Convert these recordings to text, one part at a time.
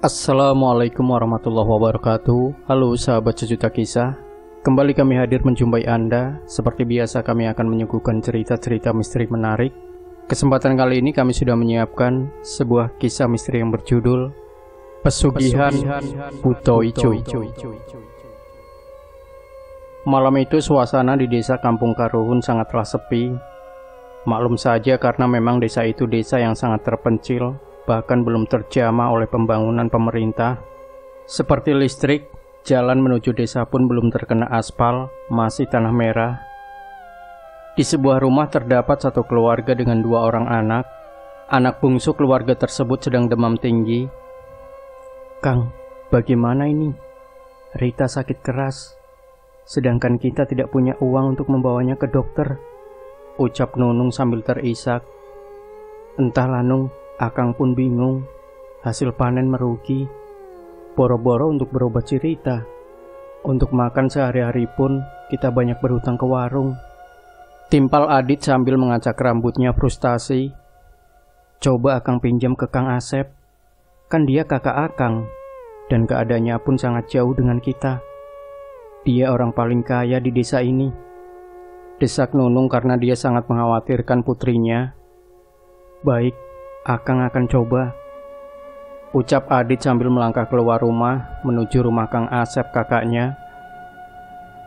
Assalamualaikum warahmatullahi wabarakatuh. Halo sahabat sejuta kisah. Kembali kami hadir menjumpai Anda. Seperti biasa kami akan menyuguhkan cerita-cerita misteri menarik. Kesempatan kali ini kami sudah menyiapkan sebuah kisah misteri yang berjudul Pesugihan Buto Ijo. Malam itu suasana di desa Kampung Karuhun sangatlah sepi. Maklum saja karena memang desa itu desa yang sangat terpencil, bahkan belum terjamah oleh pembangunan pemerintah. Seperti listrik, jalan menuju desa pun belum terkena aspal, masih tanah merah. Di sebuah rumah terdapat satu keluarga dengan dua orang anak. Anak bungsu keluarga tersebut sedang demam tinggi. "Kang, bagaimana ini? Rita sakit keras, sedangkan kita tidak punya uang untuk membawanya ke dokter," ucap Nunung sambil terisak. "Entahlah Nung, Akang pun bingung. Hasil panen merugi. Boro-boro untuk berobat si Rita. Untuk makan sehari-hari pun kita banyak berhutang ke warung," timpal Adit sambil mengacak rambutnya frustasi. "Coba Akang pinjam ke Kang Asep. Kan dia kakak Akang, dan keadaannya pun sangat jauh dengan kita. Dia orang paling kaya di desa ini," desak Nunung karena dia sangat mengkhawatirkan putrinya. "Baik, Akang akan coba," ucap Adit sambil melangkah keluar rumah menuju rumah Kang Asep kakaknya.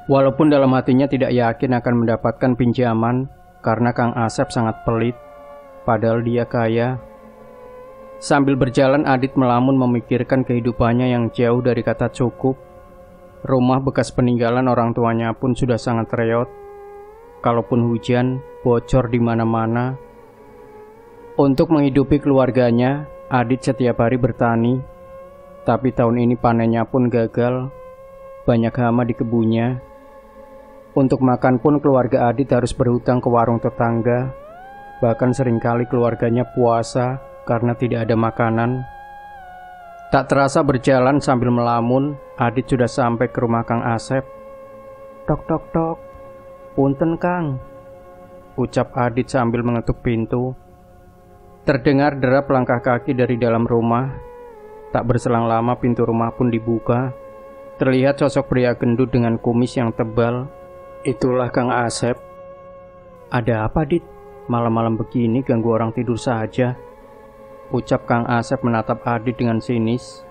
Walaupun dalam hatinya tidak yakin akan mendapatkan pinjaman karena Kang Asep sangat pelit, padahal dia kaya. Sambil berjalan Adit melamun memikirkan kehidupannya yang jauh dari kata cukup. Rumah bekas peninggalan orang tuanya pun sudah sangat reot. Kalaupun hujan, bocor di mana-mana. Untuk menghidupi keluarganya, Adit setiap hari bertani. Tapi tahun ini panennya pun gagal. Banyak hama di kebunnya. Untuk makan pun keluarga Adit harus berhutang ke warung tetangga. Bahkan seringkali keluarganya puasa karena tidak ada makanan. Tak terasa berjalan sambil melamun, Adit sudah sampai ke rumah Kang Asep. "Tok tok tok. Punten Kang," ucap Adit sambil mengetuk pintu. Terdengar derap langkah kaki dari dalam rumah. Tak berselang lama pintu rumah pun dibuka. Terlihat sosok pria gendut dengan kumis yang tebal. Itulah Kang Asep. "Ada apa, Dit? Malam-malam begini ganggu orang tidur saja," ucap Kang Asep menatap Adit dengan sinis.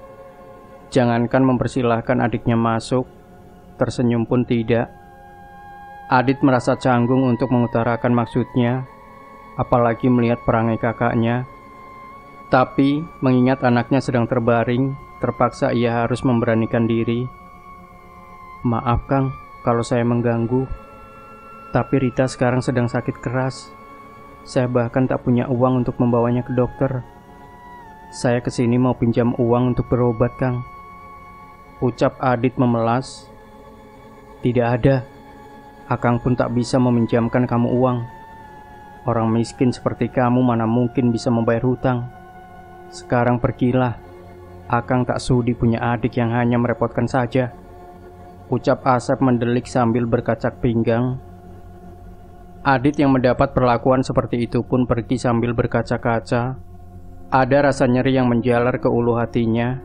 Jangankan mempersilahkan adiknya masuk, tersenyum pun tidak. Adit merasa canggung untuk mengutarakan maksudnya, apalagi melihat perangai kakaknya. Tapi mengingat anaknya sedang terbaring, terpaksa ia harus memberanikan diri. "Maaf Kang, kalau saya mengganggu. Tapi Rita sekarang sedang sakit keras. Saya bahkan tak punya uang untuk membawanya ke dokter. Saya kesini mau pinjam uang untuk berobat Kang," ucap Adit memelas. "Tidak ada. Akang pun tak bisa meminjamkan kamu uang. Orang miskin seperti kamu mana mungkin bisa membayar hutang. Sekarang pergilah. Akang tak sudi punya adik yang hanya merepotkan saja," ucap Asep mendelik sambil berkacak pinggang. Adit yang mendapat perlakuan seperti itu pun pergi sambil berkaca-kaca. Ada rasa nyeri yang menjalar ke ulu hatinya.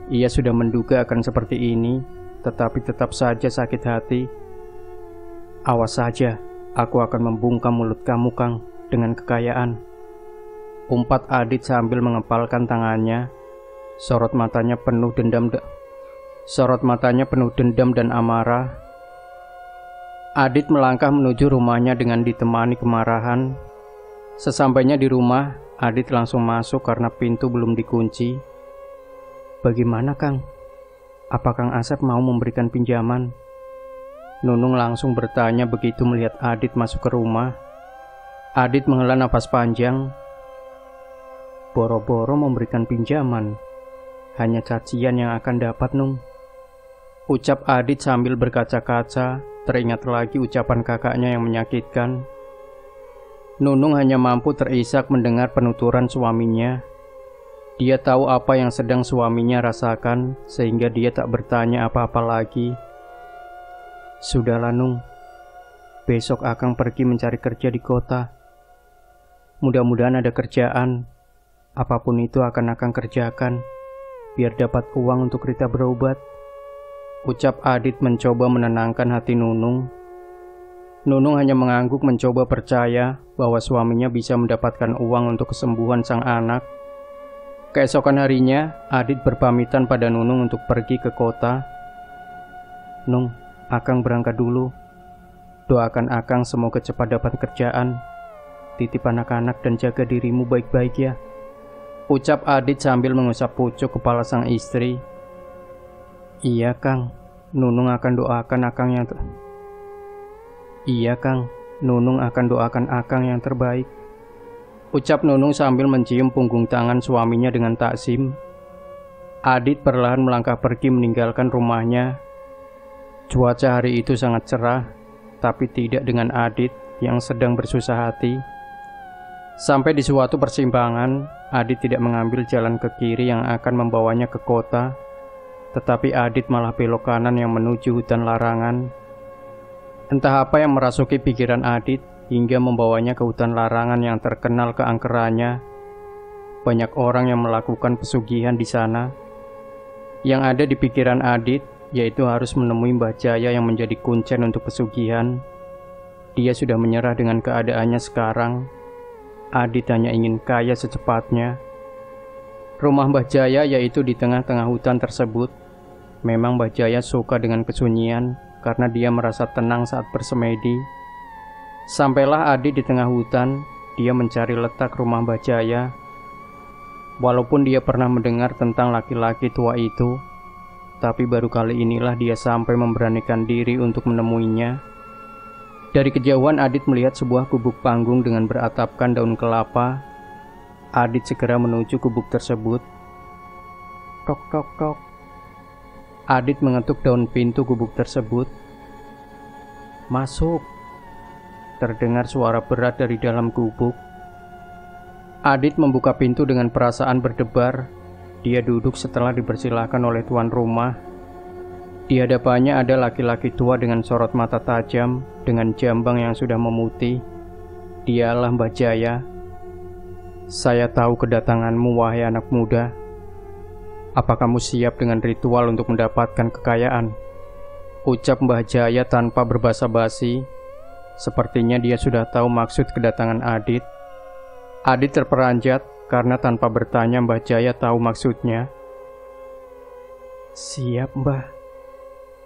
Ia sudah menduga akan seperti ini, tetapi tetap saja sakit hati. "Awas saja, aku akan membungkam mulut kamu Kang dengan kekayaan," umpat Adit sambil mengepalkan tangannya. Sorot matanya penuh dendam dan amarah. Adit melangkah menuju rumahnya dengan ditemani kemarahan. Sesampainya di rumah, Adit langsung masuk karena pintu belum dikunci. "Bagaimana Kang? Apa Kang Asep mau memberikan pinjaman?" Nunung langsung bertanya begitu melihat Adit masuk ke rumah. Adit menghela napas panjang. "Boro-boro memberikan pinjaman. Hanya cacian yang akan dapat Nung," ucap Adit sambil berkaca-kaca. Teringat lagi ucapan kakaknya yang menyakitkan. Nunung hanya mampu terisak mendengar penuturan suaminya. Dia tahu apa yang sedang suaminya rasakan, sehingga dia tak bertanya apa-apa lagi. "Sudahlah Nung, besok Akang pergi mencari kerja di kota. Mudah-mudahan ada kerjaan. Apapun itu akan Akang kerjakan. biar dapat uang untuk Rita berobat. Ucap Adit mencoba menenangkan hati Nunung. Nunung hanya mengangguk mencoba percaya bahwa suaminya bisa mendapatkan uang untuk kesembuhan sang anak. Keesokan harinya, Adit berpamitan pada Nunung untuk pergi ke kota. "Nung, Akang berangkat dulu. Doakan Akang semoga cepat dapat kerjaan. Titip anak-anak dan jaga dirimu baik-baik ya," ucap Adit sambil mengusap pucuk kepala sang istri. "Iya Kang, Nunung akan doakan Akang yang Iya Kang, Nunung akan doakan Akang yang terbaik," ucap Nunung sambil mencium punggung tangan suaminya dengan takzim. Adit perlahan melangkah pergi meninggalkan rumahnya. Cuaca hari itu sangat cerah, tapi tidak dengan Adit yang sedang bersusah hati. Sampai di suatu persimpangan, Adit tidak mengambil jalan ke kiri yang akan membawanya ke kota, tetapi Adit malah belok kanan yang menuju hutan larangan. Entah apa yang merasuki pikiran Adit hingga membawanya ke hutan larangan yang terkenal keangkerannya. Banyak orang yang melakukan pesugihan di sana. Yang ada di pikiran Adit yaitu harus menemui Mbah Jaya yang menjadi kuncen untuk pesugihan. Dia sudah menyerah dengan keadaannya sekarang. Adit hanya ingin kaya secepatnya. Rumah Mbah Jaya yaitu di tengah-tengah hutan tersebut. Memang Mbah Jaya suka dengan kesunyian karena dia merasa tenang saat bersemedi. Sampailah Adit di tengah hutan, dia mencari letak rumah Mbah Jaya. Walaupun dia pernah mendengar tentang laki-laki tua itu, tapi baru kali inilah dia sampai memberanikan diri untuk menemuinya. Dari kejauhan Adit melihat sebuah gubuk panggung dengan beratapkan daun kelapa. Adit segera menuju gubuk tersebut. Tok tok tok. Adit mengetuk daun pintu gubuk tersebut. "Masuk," terdengar suara berat dari dalam gubuk. Adit membuka pintu dengan perasaan berdebar. Dia duduk setelah dipersilahkan oleh tuan rumah. Di hadapannya ada laki-laki tua dengan sorot mata tajam, dengan jambang yang sudah memutih. Dialah Mbah Jaya. "Saya tahu kedatanganmu, wahai anak muda. Apa kamu siap dengan ritual untuk mendapatkan kekayaan?" ucap Mbah Jaya tanpa berbasa-basi. Sepertinya dia sudah tahu maksud kedatangan Adit. Adit terperanjat karena tanpa bertanya Mbah Jaya tahu maksudnya. "Siap, Mbah,"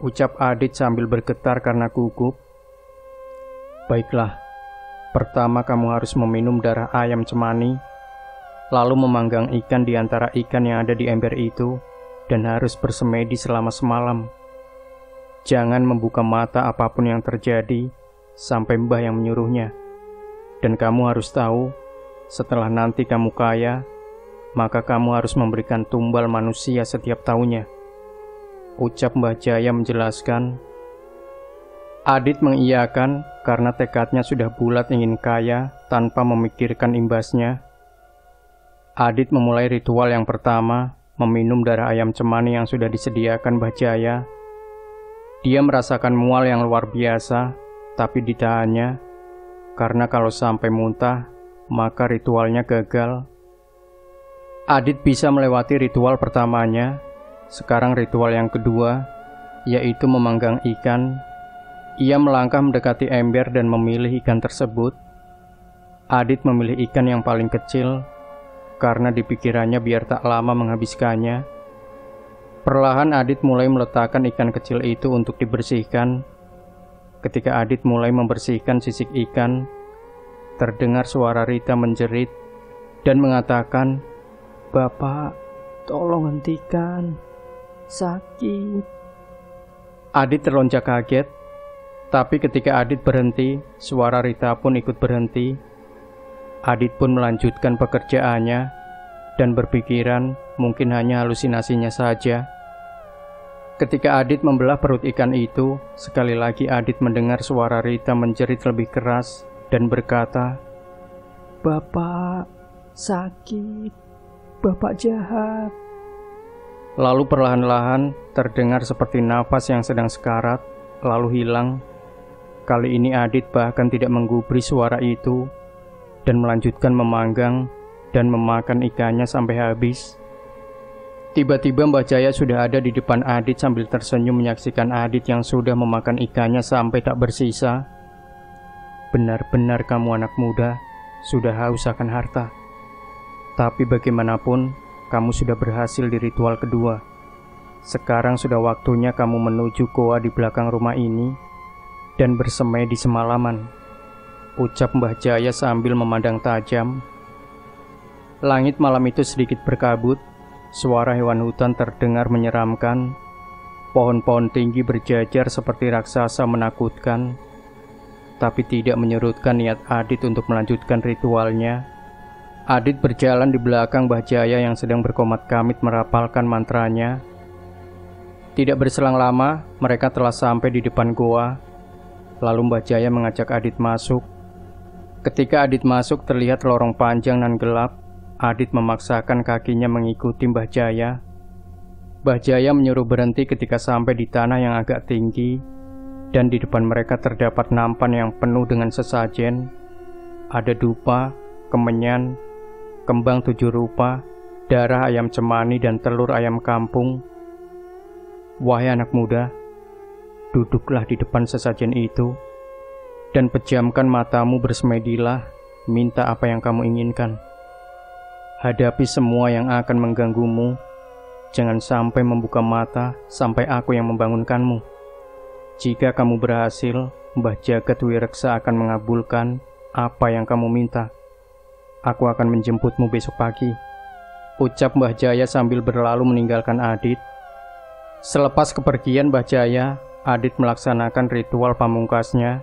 ucap Adit sambil bergetar karena gugup. "Baiklah, pertama kamu harus meminum darah ayam cemani, lalu memanggang ikan di antara ikan yang ada di ember itu, dan harus bersemedi selama semalam. Jangan membuka mata apapun yang terjadi, sampai Mbah yang menyuruhnya. Dan kamu harus tahu, setelah nanti kamu kaya, maka kamu harus memberikan tumbal manusia setiap tahunnya," ucap Mbah Jaya menjelaskan. Adit mengiyakan karena tekadnya sudah bulat ingin kaya tanpa memikirkan imbasnya. Adit memulai ritual yang pertama, meminum darah ayam cemani yang sudah disediakan Mbah Jaya. Dia merasakan mual yang luar biasa, tapi ditahannya, karena kalau sampai muntah, maka ritualnya gagal. Adit bisa melewati ritual pertamanya. Sekarang ritual yang kedua, yaitu memanggang ikan. Ia melangkah mendekati ember dan memilih ikan tersebut. Adit memilih ikan yang paling kecil, karena di pikirannya biar tak lama menghabiskannya. Perlahan Adit mulai meletakkan ikan kecil itu untuk dibersihkan. Ketika Adit mulai membersihkan sisik ikan, terdengar suara Rita menjerit dan mengatakan, "Bapak, tolong hentikan. Sakit." Adit terlonjak kaget, tapi ketika Adit berhenti, suara Rita pun ikut berhenti. Adit pun melanjutkan pekerjaannya dan berpikiran mungkin hanya halusinasinya saja. Ketika Adit membelah perut ikan itu, sekali lagi Adit mendengar suara Rita menjerit lebih keras dan berkata, "Bapak, sakit. Bapak jahat." Lalu perlahan-lahan terdengar seperti napas yang sedang sekarat, lalu hilang. Kali ini Adit bahkan tidak menggubris suara itu, dan melanjutkan memanggang dan memakan ikannya sampai habis. Tiba-tiba Mbah Jaya sudah ada di depan Adit sambil tersenyum menyaksikan Adit yang sudah memakan ikannya sampai tak bersisa. Benar-benar kamu anak muda, sudah haus akan harta. Tapi bagaimanapun, kamu sudah berhasil di ritual kedua. Sekarang sudah waktunya kamu menuju goa di belakang rumah ini dan bersemedi semalaman, ucap Mbah Jaya sambil memandang tajam. Langit malam itu sedikit berkabut. Suara hewan hutan terdengar menyeramkan. Pohon-pohon tinggi berjajar seperti raksasa menakutkan, tapi tidak menyurutkan niat Adit untuk melanjutkan ritualnya. Adit berjalan di belakang Mbah Jaya yang sedang berkomat-kamit merapalkan mantranya. Tidak berselang lama, mereka telah sampai di depan goa. Lalu Mbah Jaya mengajak Adit masuk. Ketika Adit masuk, terlihat lorong panjang dan gelap. Adit memaksakan kakinya mengikuti Mbah Jaya. Mbah Jaya menyuruh berhenti ketika sampai di tanah yang agak tinggi, dan di depan mereka terdapat nampan yang penuh dengan sesajen. Ada dupa, kemenyan, kembang 7 rupa, darah ayam cemani, dan telur ayam kampung. Wahai anak muda, duduklah di depan sesajen itu, dan pejamkan matamu, bersemedilah, minta apa yang kamu inginkan. Hadapi semua yang akan mengganggumu. Jangan sampai membuka mata sampai aku yang membangunkanmu. Jika kamu berhasil, Mbah Jagat Wireksa akan mengabulkan apa yang kamu minta. Aku akan menjemputmu besok pagi, ucap Mbah Jaya sambil berlalu meninggalkan Adit. Selepas kepergian Mbah Jaya, Adit melaksanakan ritual pamungkasnya.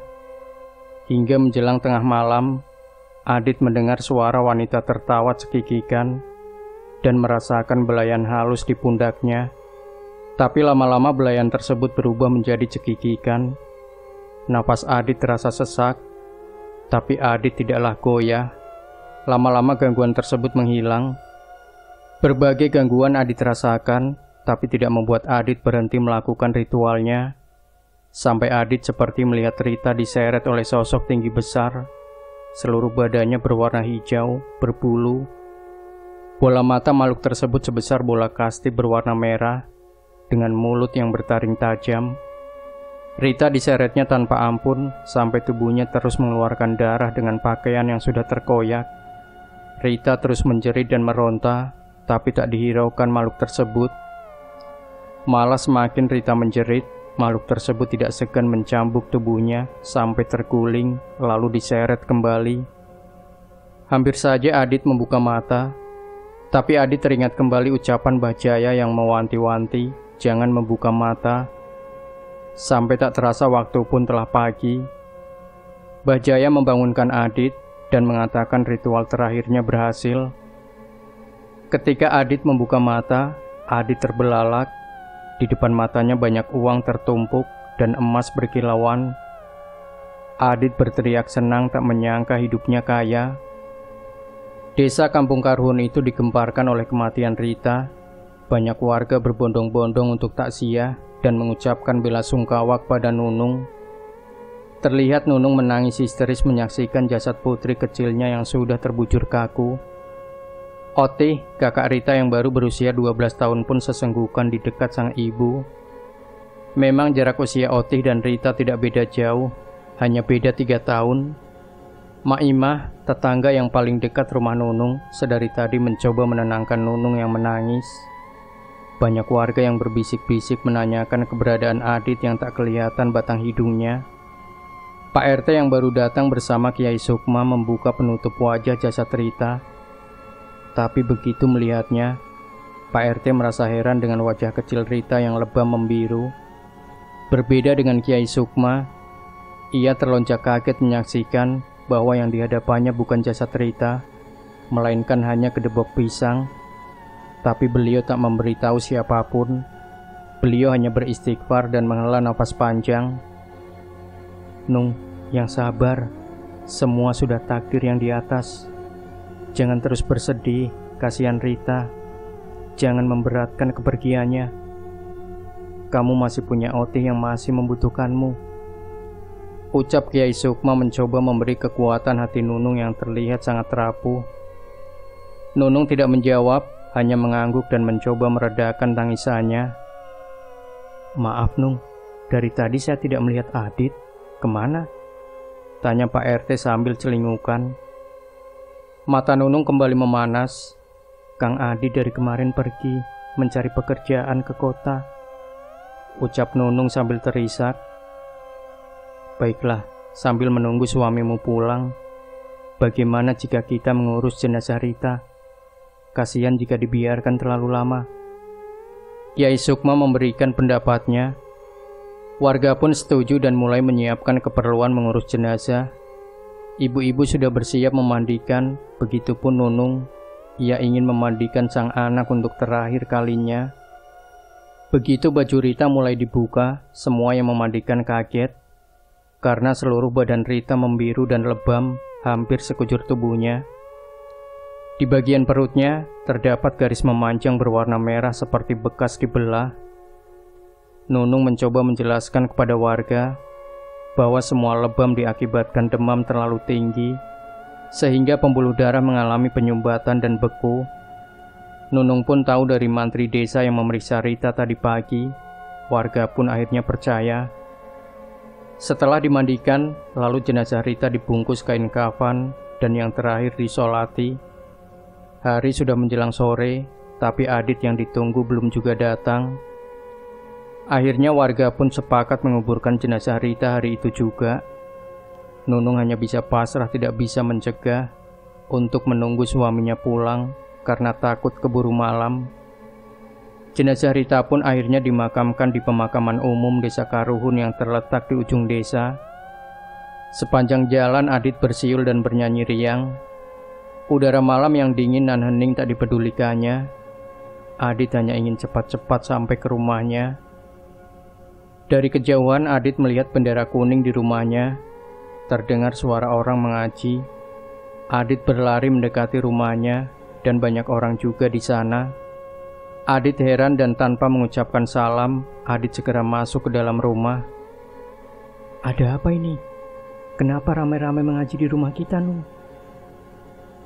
Hingga menjelang tengah malam, Adit mendengar suara wanita tertawa cekikikan dan merasakan belayan halus di pundaknya. Tapi lama-lama belayan tersebut berubah menjadi cekikikan. Napas Adit terasa sesak, tapi Adit tidaklah goyah. Lama-lama gangguan tersebut menghilang. Berbagai gangguan Adit rasakan, tapi tidak membuat Adit berhenti melakukan ritualnya. Sampai Adit seperti melihat Rita diseret oleh sosok tinggi besar. Seluruh badannya berwarna hijau, berbulu. Bola mata makhluk tersebut sebesar bola kasti berwarna merah, dengan mulut yang bertaring tajam. Rita diseretnya tanpa ampun, sampai tubuhnya terus mengeluarkan darah dengan pakaian yang sudah terkoyak. Rita terus menjerit dan meronta, tapi tak dihiraukan makhluk tersebut. Malah semakin Rita menjerit, makhluk tersebut tidak segan mencambuk tubuhnya sampai terguling, lalu diseret kembali. Hampir saja Adit membuka mata, tapi Adit teringat kembali ucapan Mbah Jaya yang mewanti-wanti, jangan membuka mata. Sampai tak terasa waktu pun telah pagi. Mbah Jaya membangunkan Adit dan mengatakan ritual terakhirnya berhasil. Ketika Adit membuka mata, Adit terbelalak. Di depan matanya banyak uang tertumpuk dan emas berkilauan. Adit berteriak senang tak menyangka hidupnya kaya. Desa Kampung Karuhun itu digemparkan oleh kematian Rita. Banyak warga berbondong-bondong untuk takziah dan mengucapkan bela sungkawa kepada Nunung. Terlihat Nunung menangis histeris menyaksikan jasad putri kecilnya yang sudah terbujur kaku. Otih, kakak Rita yang baru berusia 12 tahun pun sesenggukan di dekat sang ibu. Memang jarak usia Otih dan Rita tidak beda jauh, hanya beda 3 tahun. Mak Imah, tetangga yang paling dekat rumah Nunung, sedari tadi mencoba menenangkan Nunung yang menangis. Banyak warga yang berbisik-bisik menanyakan keberadaan Adit yang tak kelihatan batang hidungnya. Pak RT yang baru datang bersama Kiai Sukma membuka penutup wajah jasad Rita. Tapi begitu melihatnya, Pak RT merasa heran dengan wajah kecil Rita yang lebam membiru. Berbeda dengan Kiai Sukma, ia terlonjak kaget menyaksikan bahwa yang dihadapannya bukan jasad Rita, melainkan hanya kedebok pisang. Tapi beliau tak memberitahu siapapun. Beliau hanya beristighfar dan menghela nafas panjang. Nung, yang sabar. Semua sudah takdir yang di atas. Jangan terus bersedih, kasihan Rita. Jangan memberatkan kepergiannya. Kamu masih punya Otih yang masih membutuhkanmu, ucap Kiai Sukma mencoba memberi kekuatan hati Nunung yang terlihat sangat rapuh. Nunung tidak menjawab, hanya mengangguk dan mencoba meredakan tangisannya. "Maaf Nung, dari tadi saya tidak melihat Adit. Kemana?" tanya Pak RT sambil celingukan. Mata Nunung kembali memanas. "Kang Adit dari kemarin pergi mencari pekerjaan ke kota," ucap Nunung sambil terisak. "Baiklah, sambil menunggu suamimu pulang, bagaimana jika kita mengurus jenazah Rita? Kasihan jika dibiarkan terlalu lama." Kyai Sukma memberikan pendapatnya. Warga pun setuju dan mulai menyiapkan keperluan mengurus jenazah. Ibu-ibu sudah bersiap memandikan, begitupun Nunung. Ia ingin memandikan sang anak untuk terakhir kalinya. Begitu baju Rita mulai dibuka, semua yang memandikan kaget, karena seluruh badan Rita membiru dan lebam, hampir sekujur tubuhnya. Di bagian perutnya, terdapat garis memanjang berwarna merah seperti bekas dibelah. Nunung mencoba menjelaskan kepada warga bahwa semua lebam diakibatkan demam terlalu tinggi, sehingga pembuluh darah mengalami penyumbatan dan beku. Nunung pun tahu dari mantri desa yang memeriksa Rita tadi pagi. Warga pun akhirnya percaya. Setelah dimandikan, lalu jenazah Rita dibungkus kain kafan dan yang terakhir disolati. Hari sudah menjelang sore, tapi Adit yang ditunggu belum juga datang. Akhirnya warga pun sepakat menguburkan jenazah Rita hari itu juga. Nunung hanya bisa pasrah, tidak bisa mencegah untuk menunggu suaminya pulang karena takut keburu malam. Jenazah Rita pun akhirnya dimakamkan di pemakaman umum Desa Karuhun yang terletak di ujung desa. Sepanjang jalan Adit bersiul dan bernyanyi riang. Udara malam yang dingin dan hening tak dipedulikannya. Adit hanya ingin cepat-cepat sampai ke rumahnya. Dari kejauhan Adit melihat bendera kuning di rumahnya. Terdengar suara orang mengaji. Adit berlari mendekati rumahnya dan banyak orang juga di sana. Adit heran dan tanpa mengucapkan salam, Adit segera masuk ke dalam rumah. "Ada apa ini? Kenapa ramai-ramai mengaji di rumah kita, Nung?"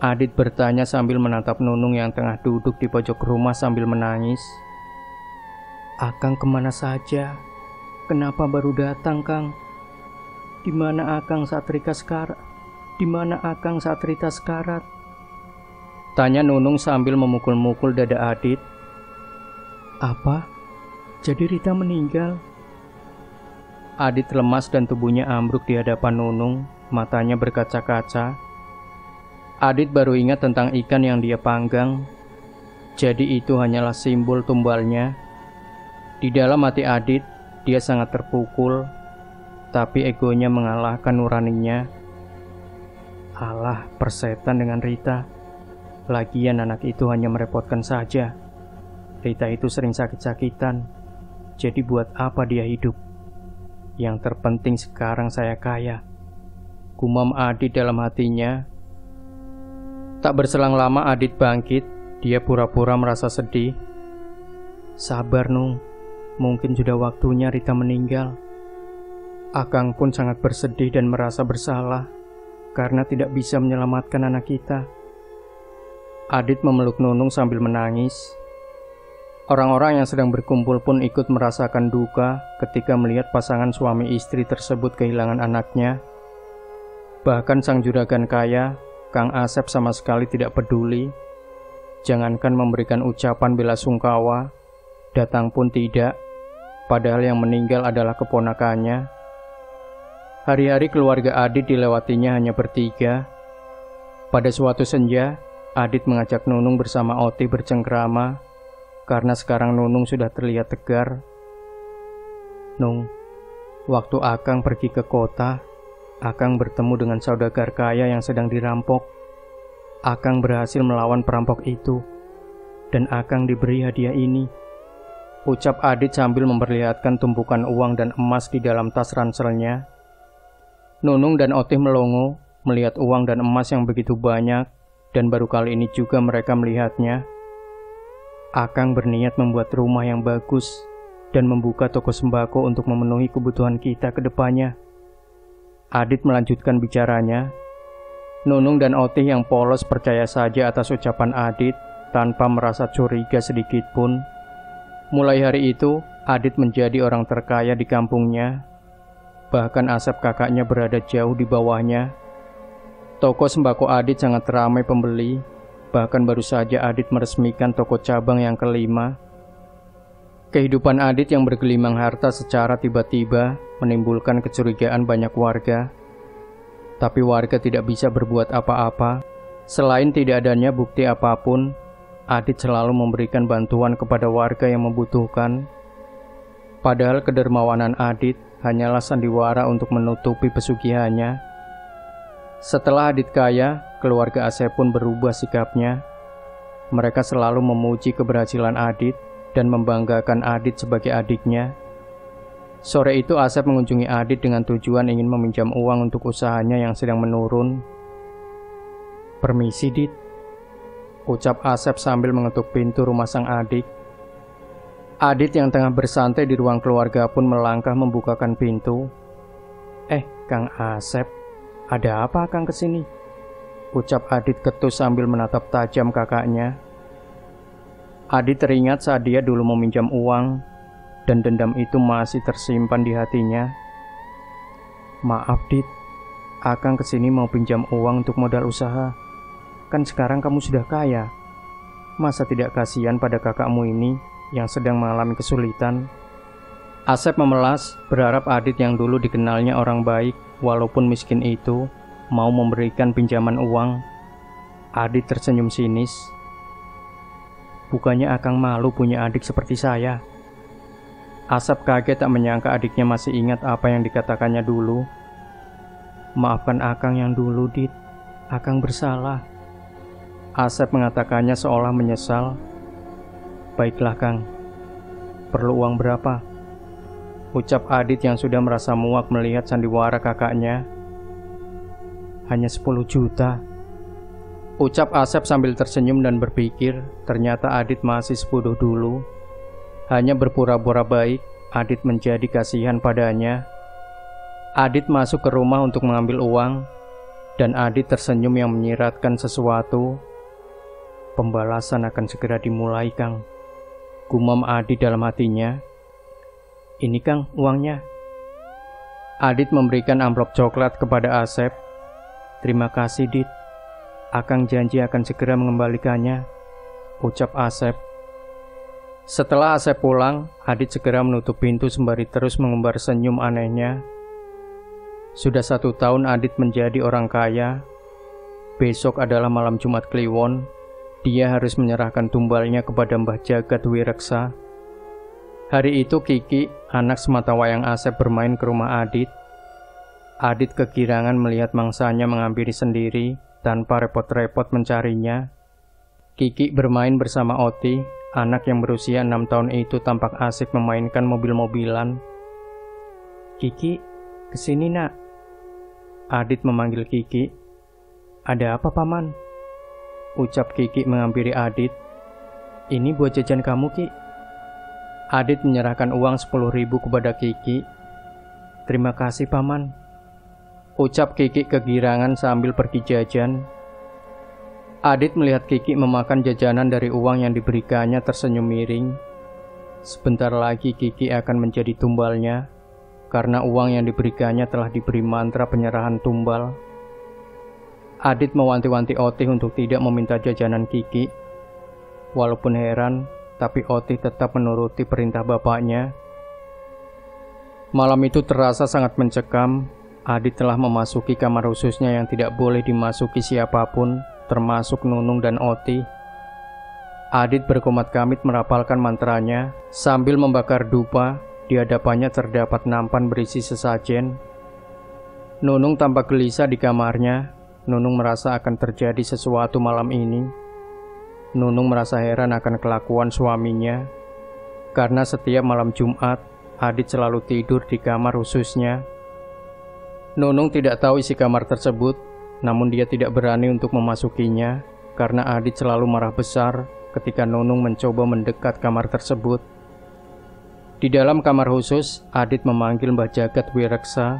Adit bertanya sambil menatap Nunung yang tengah duduk di pojok rumah sambil menangis. "Akang kemana saja? Kenapa baru datang, Kang? Di mana Akang saat Rita sekarat? Di mana Akang saat Rita sekarat?" tanya Nunung sambil memukul-mukul dada Adit. "Apa? Jadi Rita meninggal?" Adit lemas dan tubuhnya ambruk di hadapan Nunung, matanya berkaca-kaca. Adit baru ingat tentang ikan yang dia panggang. Jadi itu hanyalah simbol tumbalnya. Di dalam hati Adit, dia sangat terpukul, tapi egonya mengalahkan nuraninya. Alah, persetan dengan Rita. Lagian anak itu hanya merepotkan saja. Rita itu sering sakit-sakitan, jadi buat apa dia hidup? Yang terpenting sekarang saya kaya, gumam Adit dalam hatinya. Tak berselang lama Adit bangkit, dia pura-pura merasa sedih. "Sabar Nung, mungkin sudah waktunya Rita meninggal." Akang pun sangat bersedih dan merasa bersalah karena tidak bisa menyelamatkan anak kita. Adit memeluk Nunung sambil menangis. Orang-orang yang sedang berkumpul pun ikut merasakan duka ketika melihat pasangan suami istri tersebut kehilangan anaknya. Bahkan sang juragan kaya, Kang Asep, sama sekali tidak peduli. Jangankan memberikan ucapan bela sungkawa, datang pun tidak, padahal yang meninggal adalah keponakannya. Hari-hari keluarga Adit dilewatinya hanya bertiga. Pada suatu senja, Adit mengajak Nunung bersama Oti bercengkrama, karena sekarang Nunung sudah terlihat tegar. "Nung, waktu Akang pergi ke kota, Akang bertemu dengan saudagar kaya yang sedang dirampok. Akang berhasil melawan perampok itu, dan Akang diberi hadiah ini," ucap Adit sambil memperlihatkan tumpukan uang dan emas di dalam tas ranselnya. Nunung dan Otih melongo melihat uang dan emas yang begitu banyak, dan baru kali ini juga mereka melihatnya. Akang berniat membuat rumah yang bagus dan membuka toko sembako untuk memenuhi kebutuhan kita ke depannya. Adit melanjutkan bicaranya. Nunung dan Otih yang polos percaya saja atas ucapan Adit, tanpa merasa curiga sedikit pun. Mulai hari itu, Adit menjadi orang terkaya di kampungnya. Bahkan Asep kakaknya berada jauh di bawahnya. Toko sembako Adit sangat ramai pembeli. Bahkan baru saja Adit meresmikan toko cabang yang kelima. Kehidupan Adit yang bergelimang harta secara tiba-tiba menimbulkan kecurigaan banyak warga. Tapi warga tidak bisa berbuat apa-apa. Selain tidak adanya bukti apapun, Adit selalu memberikan bantuan kepada warga yang membutuhkan. Padahal kedermawanan Adit hanyalah sandiwara untuk menutupi pesugihannya. Setelah Adit kaya, keluarga Asep pun berubah sikapnya. Mereka selalu memuji keberhasilan Adit dan membanggakan Adit sebagai adiknya. Sore itu Asep mengunjungi Adit dengan tujuan ingin meminjam uang untuk usahanya yang sedang menurun. "Permisi, Dit," ucap Asep sambil mengetuk pintu rumah sang adik. Adit yang tengah bersantai di ruang keluarga pun melangkah membukakan pintu. Kang Asep, ada apa Kang kesini?" ucap Adit ketus sambil menatap tajam kakaknya. Adit teringat saat dia dulu meminjam uang, dan dendam itu masih tersimpan di hatinya. "Maaf Dit, Akang kesini mau pinjam uang untuk modal usaha. Kan sekarang kamu sudah kaya. Masa tidak kasihan pada kakakmu ini yang sedang mengalami kesulitan?" Asep memelas, berharap Adit yang dulu dikenalnya orang baik, walaupun miskin itu, mau memberikan pinjaman uang. Adit tersenyum sinis. "Bukannya Akang malu punya adik seperti saya?" Asep kaget tak menyangka adiknya masih ingat apa yang dikatakannya dulu. "Maafkan Akang yang dulu, Dit. Akang bersalah." Asep mengatakannya seolah menyesal. "Baiklah Kang, perlu uang berapa?" ucap Adit yang sudah merasa muak melihat sandiwara kakaknya. "Hanya 10 juta, ucap Asep sambil tersenyum dan berpikir ternyata Adit masih sebodoh dulu. Hanya berpura-pura baik, Adit menjadi kasihan padanya. Adit masuk ke rumah untuk mengambil uang, dan Adit tersenyum yang menyiratkan sesuatu. "Pembalasan akan segera dimulai, Kang," gumam Adit dalam hatinya. "Ini Kang, uangnya." Adit memberikan amplop coklat kepada Asep. "Terima kasih Dit, Akang janji akan segera mengembalikannya," ucap Asep. Setelah Asep pulang, Adit segera menutup pintu sembari terus mengumbar senyum anehnya. Sudah 1 tahun Adit menjadi orang kaya. Besok adalah malam Jumat Kliwon. Dia harus menyerahkan tumbalnya kepada Mbah Jagat Wireksa. Hari itu Kiki, anak sematawayang Asep, bermain ke rumah Adit. Adit kegirangan melihat mangsanya menghampiri sendiri tanpa repot-repot mencarinya. Kiki bermain bersama Oti, anak yang berusia 6 tahun itu tampak asik memainkan mobil-mobilan. "Kiki, kesini nak." Adit memanggil Kiki. "Ada apa Paman?" ucap Kiki menghampiri Adit. "Ini buat jajan kamu Ki." Adit menyerahkan uang 10.000 kepada Kiki. "Terima kasih Paman," ucap Kiki kegirangan sambil pergi jajan. Adit melihat Kiki memakan jajanan dari uang yang diberikannya tersenyum miring. Sebentar lagi Kiki akan menjadi tumbalnya, karena uang yang diberikannya telah diberi mantra penyerahan tumbal. Adit mewanti-wanti Oti untuk tidak meminta jajanan Kiki. Walaupun heran, tapi Oti tetap menuruti perintah bapaknya. Malam itu terasa sangat mencekam. Adit telah memasuki kamar khususnya yang tidak boleh dimasuki siapapun, termasuk Nunung dan Oti. Adit berkomat-kamit merapalkan mantranya sambil membakar dupa. Di hadapannya terdapat nampan berisi sesajen. Nunung tampak gelisah di kamarnya. Nunung merasa akan terjadi sesuatu malam ini. Nunung merasa heran akan kelakuan suaminya, karena setiap malam Jumat, Adit selalu tidur di kamar khususnya. Nunung tidak tahu isi kamar tersebut, namun dia tidak berani untuk memasukinya, karena Adit selalu marah besar ketika Nunung mencoba mendekat kamar tersebut. Di dalam kamar khusus, Adit memanggil Mbah Jagat Wireksa.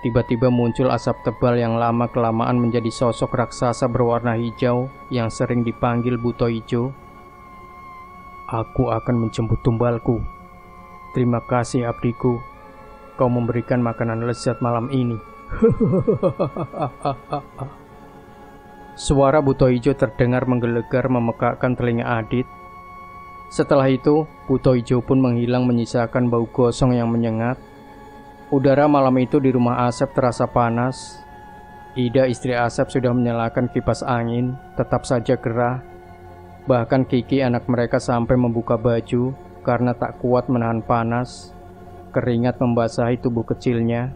tiba-tiba muncul asap tebal yang lama-kelamaan menjadi sosok raksasa berwarna hijau yang sering dipanggil Buto Ijo. Aku akan menjemput tumbalku. Terima kasih abdiku, kau memberikan makanan lezat malam ini. Suara Buto Ijo terdengar menggelegar memekakkan telinga Adit. Setelah itu, Buto Ijo pun menghilang menyisakan bau gosong yang menyengat. Udara malam itu di rumah Asep terasa panas. Ida, istri Asep, sudah menyalakan kipas angin, tetap saja gerah. Bahkan Kiki, anak mereka, sampai membuka baju karena tak kuat menahan panas. Keringat membasahi tubuh kecilnya.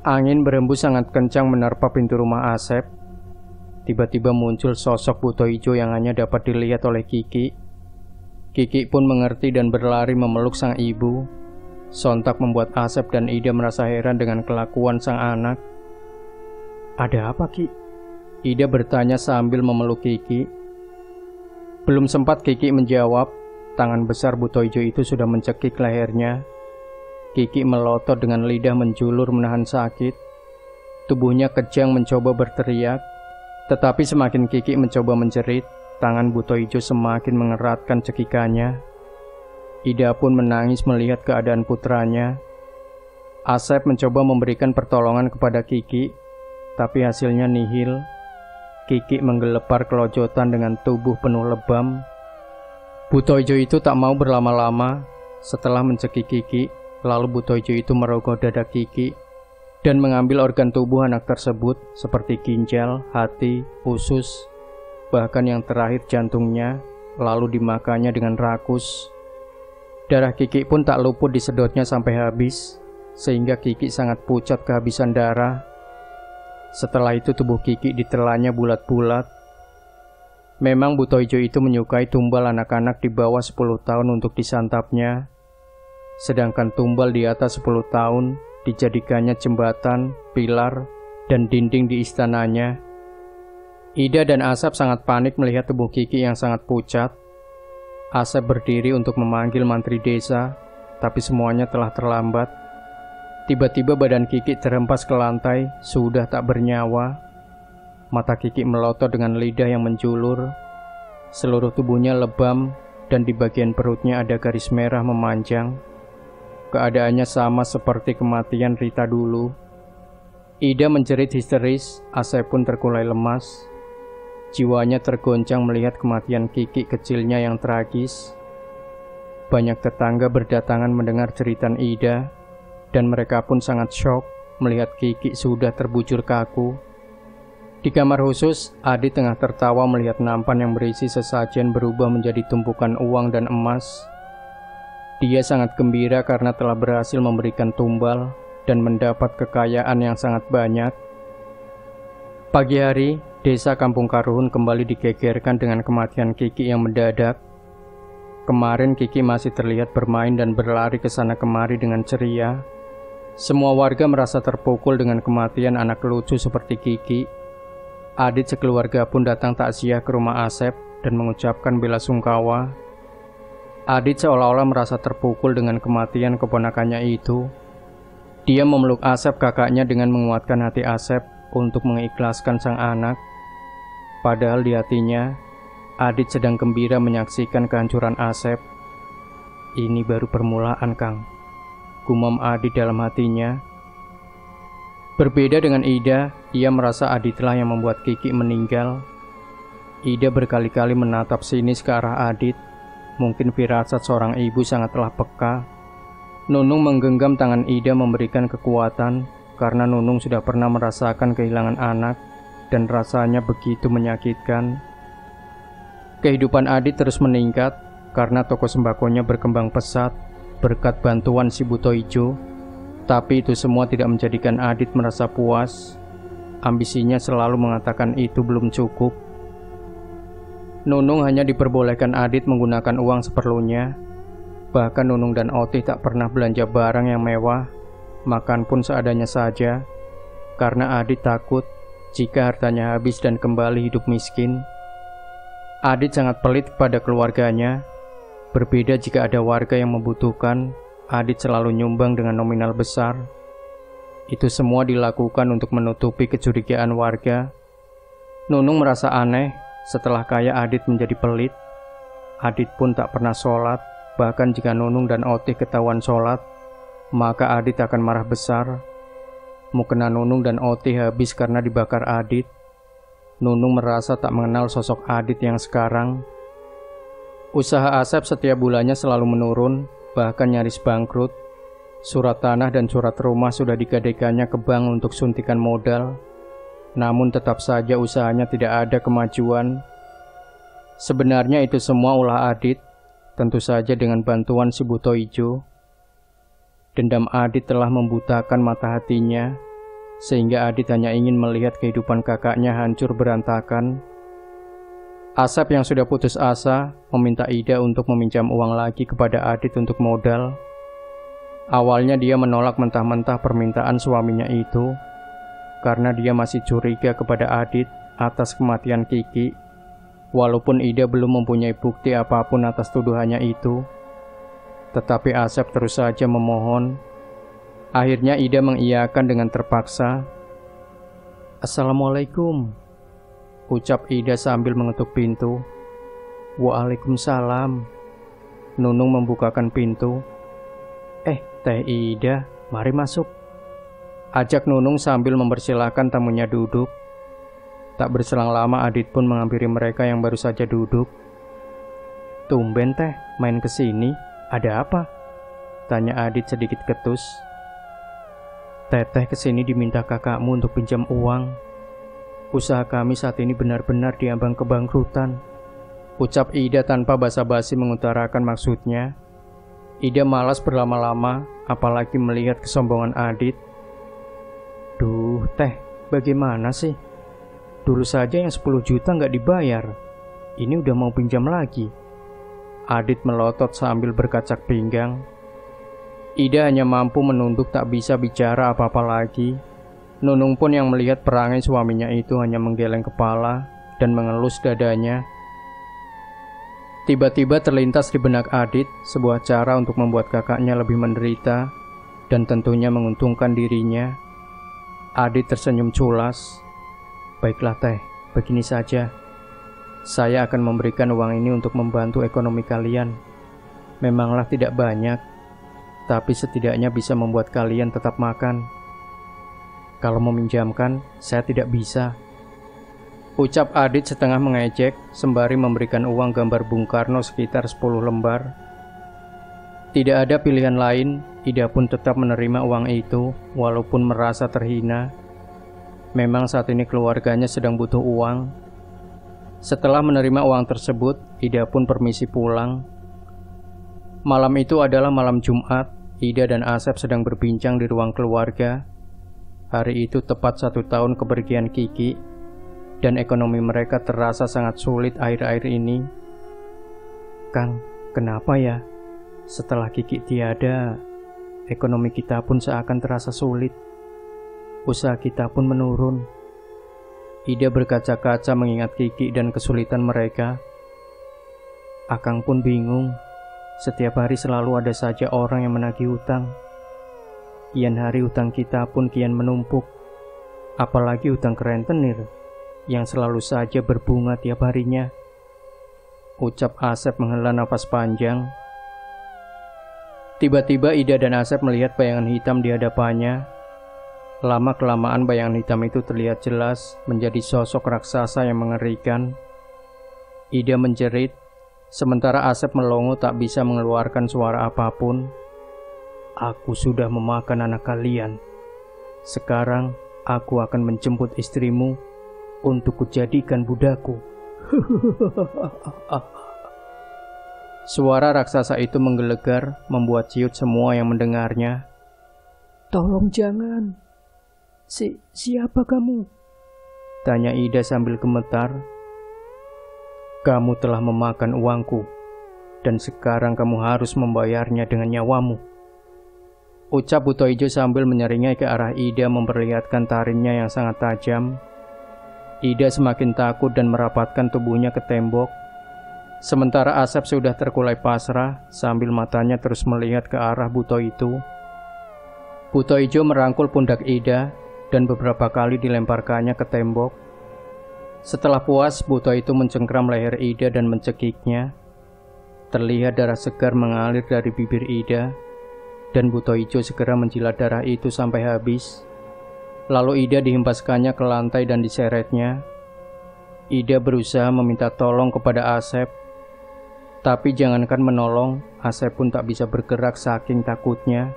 Angin berembus sangat kencang menerpa pintu rumah Asep. Tiba-tiba muncul sosok Buto Ijo yang hanya dapat dilihat oleh Kiki. Kiki pun mengerti dan berlari memeluk sang ibu. Sontak membuat Asep dan Ida merasa heran dengan kelakuan sang anak. Ada apa, Ki? Ida bertanya sambil memeluk Kiki. Belum sempat Kiki menjawab, tangan besar Buto Ijo itu sudah mencekik lehernya. Kiki melotot dengan lidah menjulur menahan sakit. Tubuhnya kejang mencoba berteriak, tetapi semakin Kiki mencoba menjerit, tangan Buto Ijo semakin mengeratkan cekikannya. Ida pun menangis melihat keadaan putranya. Asep mencoba memberikan pertolongan kepada Kiki, tapi hasilnya nihil. Kiki menggelepar kelojotan dengan tubuh penuh lebam. Buto Ijo itu tak mau berlama-lama. Setelah mencekik Kiki, lalu Buto Ijo itu merogoh dada Kiki dan mengambil organ tubuh anak tersebut seperti ginjal, hati, usus, bahkan yang terakhir jantungnya, lalu dimakannya dengan rakus. Darah Kiki pun tak luput disedotnya sampai habis, sehingga Kiki sangat pucat kehabisan darah. Setelah itu tubuh Kiki ditelannya bulat-bulat. Memang Buto Ijo itu menyukai tumbal anak-anak di bawah 10 tahun untuk disantapnya. Sedangkan tumbal di atas 10 tahun dijadikannya jembatan, pilar, dan dinding di istananya. Ida dan Asep sangat panik melihat tubuh Kiki yang sangat pucat. Asep berdiri untuk memanggil mantri desa, tapi semuanya telah terlambat. Tiba-tiba badan Kiki terhempas ke lantai, sudah tak bernyawa. Mata Kiki melotot dengan lidah yang menjulur. Seluruh tubuhnya lebam, dan di bagian perutnya ada garis merah memanjang. Keadaannya sama seperti kematian Rita dulu. Ida menjerit histeris, Asep pun terkulai lemas. Jiwanya tergoncang melihat kematian Kiki kecilnya yang tragis. Banyak tetangga berdatangan mendengar cerita Ida, dan mereka pun sangat syok melihat Kiki sudah terbujur kaku. Di kamar khusus, Adit tengah tertawa melihat nampan yang berisi sesajen berubah menjadi tumpukan uang dan emas. Dia sangat gembira karena telah berhasil memberikan tumbal dan mendapat kekayaan yang sangat banyak. Pagi hari, desa Kampung Karuhun kembali digegerkan dengan kematian Kiki yang mendadak. Kemarin Kiki masih terlihat bermain dan berlari ke sana kemari dengan ceria. Semua warga merasa terpukul dengan kematian anak lucu seperti Kiki. Adit sekeluarga pun datang takziah ke rumah Asep dan mengucapkan bela sungkawa. Adit seolah-olah merasa terpukul dengan kematian keponakannya itu. Dia memeluk Asep kakaknya dengan menguatkan hati Asep untuk mengikhlaskan sang anak. Padahal di hatinya, Adit sedang gembira menyaksikan kehancuran Asep. Ini baru permulaan, Kang, gumam Adit dalam hatinya. Berbeda dengan Ida, ia merasa Aditlah yang membuat Kiki meninggal. Ida berkali-kali menatap sinis ke arah Adit. Mungkin firasat seorang ibu sangatlah peka. Nunung menggenggam tangan Ida memberikan kekuatan, karena Nunung sudah pernah merasakan kehilangan anak, dan rasanya begitu menyakitkan. Kehidupan Adit terus meningkat, karena toko sembakonya berkembang pesat, berkat bantuan si Buto Ijo. Tapi itu semua tidak menjadikan Adit merasa puas. Ambisinya selalu mengatakan itu belum cukup. Nunung hanya diperbolehkan Adit menggunakan uang seperlunya. Bahkan Nunung dan Otih tak pernah belanja barang yang mewah. Makan pun seadanya saja, karena Adit takut jika hartanya habis dan kembali hidup miskin. Adit sangat pelit kepada keluarganya. Berbeda jika ada warga yang membutuhkan, Adit selalu nyumbang dengan nominal besar. Itu semua dilakukan untuk menutupi kecurigaan warga. Nunung merasa aneh setelah Kaya Adit menjadi pelit. Adit pun tak pernah sholat, bahkan jika Nunung dan Otih ketahuan sholat, maka Adit akan marah besar. Mukena Nunung dan Otih habis karena dibakar Adit. Nunung merasa tak mengenal sosok Adit yang sekarang. Usaha Asep setiap bulannya selalu menurun, bahkan nyaris bangkrut. Surat tanah dan surat rumah sudah digadekannya ke bank untuk suntikan modal. Namun tetap saja usahanya tidak ada kemajuan. Sebenarnya itu semua ulah Adit, tentu saja dengan bantuan si Buto Ijo. Dendam Adit telah membutakan mata hatinya, sehingga Adit hanya ingin melihat kehidupan kakaknya hancur berantakan. Asep yang sudah putus asa meminta Ida untuk meminjam uang lagi kepada Adit untuk modal. Awalnya dia menolak mentah-mentah permintaan suaminya itu, karena dia masih curiga kepada Adit atas kematian Kiki, walaupun Ida belum mempunyai bukti apapun atas tuduhannya itu. Tetapi Asep terus saja memohon. Akhirnya Ida mengiyakan dengan terpaksa. "Assalamualaikum," ucap Ida sambil mengetuk pintu. "Waalaikumsalam." Nunung membukakan pintu. Teh Ida, mari masuk," ajak Nunung sambil mempersilahkan tamunya duduk. Tak berselang lama Adit pun menghampiri mereka yang baru saja duduk. "Tumben Teh, main kesini, ada apa?" tanya Adit sedikit ketus. "Teteh kesini diminta kakakmu untuk pinjam uang. Usaha kami saat ini benar-benar diambang kebangkrutan," ucap Ida tanpa basa-basi mengutarakan maksudnya. Ida malas berlama-lama, apalagi melihat kesombongan Adit. "Duh, Teh, bagaimana sih? Dulu saja yang 10 juta nggak dibayar. Ini udah mau pinjam lagi." Adit melotot sambil berkacak pinggang. Ida hanya mampu menunduk, tak bisa bicara apa-apa lagi. Nunung pun yang melihat perangai suaminya itu hanya menggeleng kepala dan mengelus dadanya. Tiba-tiba terlintas di benak Adit sebuah cara untuk membuat kakaknya lebih menderita dan tentunya menguntungkan dirinya. Adit tersenyum culas. "Baiklah Teh, begini saja. Saya akan memberikan uang ini untuk membantu ekonomi kalian. Memanglah tidak banyak, tapi setidaknya bisa membuat kalian tetap makan. Kalau meminjamkan, saya tidak bisa," ucap Adit setengah mengejek sembari memberikan uang gambar Bung Karno sekitar 10 lembar. Tidak ada pilihan lain, Ida pun tetap menerima uang itu walaupun merasa terhina. Memang saat ini keluarganya sedang butuh uang. Setelah menerima uang tersebut, Ida pun permisi pulang. Malam itu adalah malam Jumat. Ida dan Asep sedang berbincang di ruang keluarga. Hari itu tepat 1 tahun kepergian Kiki, dan ekonomi mereka terasa sangat sulit akhir-akhir ini. "Kang, kenapa ya? Setelah Kiki tiada, ekonomi kita pun seakan terasa sulit. Usaha kita pun menurun." Ida berkaca-kaca mengingat Kiki dan kesulitan mereka. "Akang pun bingung. Setiap hari selalu ada saja orang yang menagih hutang. Kian hari hutang kita pun kian menumpuk. Apalagi hutang ke rentenir yang selalu saja berbunga tiap harinya," ucap Asep menghela nafas panjang. Tiba-tiba Ida dan Asep melihat bayangan hitam di hadapannya. Lama-kelamaan bayangan hitam itu terlihat jelas menjadi sosok raksasa yang mengerikan. Ida menjerit, sementara Asep melongo tak bisa mengeluarkan suara apapun. "Aku sudah memakan anak kalian. Sekarang aku akan menjemput istrimu untuk kujadikan budaku." Suara raksasa itu menggelegar, membuat ciut semua yang mendengarnya. "Tolong jangan. Siapa kamu?" tanya Ida sambil gemetar. "Kamu telah memakan uangku, dan sekarang kamu harus membayarnya dengan nyawamu," ucap Buto Ijo sambil menyeringai ke arah Ida memperlihatkan taringnya yang sangat tajam. Ida semakin takut dan merapatkan tubuhnya ke tembok. Sementara Asep sudah terkulai pasrah sambil matanya terus melihat ke arah Buto itu. Buto Ijo merangkul pundak Ida dan beberapa kali dilemparkannya ke tembok. Setelah puas, Buto itu mencengkram leher Ida dan mencekiknya. Terlihat darah segar mengalir dari bibir Ida, dan Buto Ijo segera menjilat darah itu sampai habis. Lalu Ida dihempaskannya ke lantai dan diseretnya. Ida berusaha meminta tolong kepada Asep, tapi jangankan menolong, Asep pun tak bisa bergerak saking takutnya.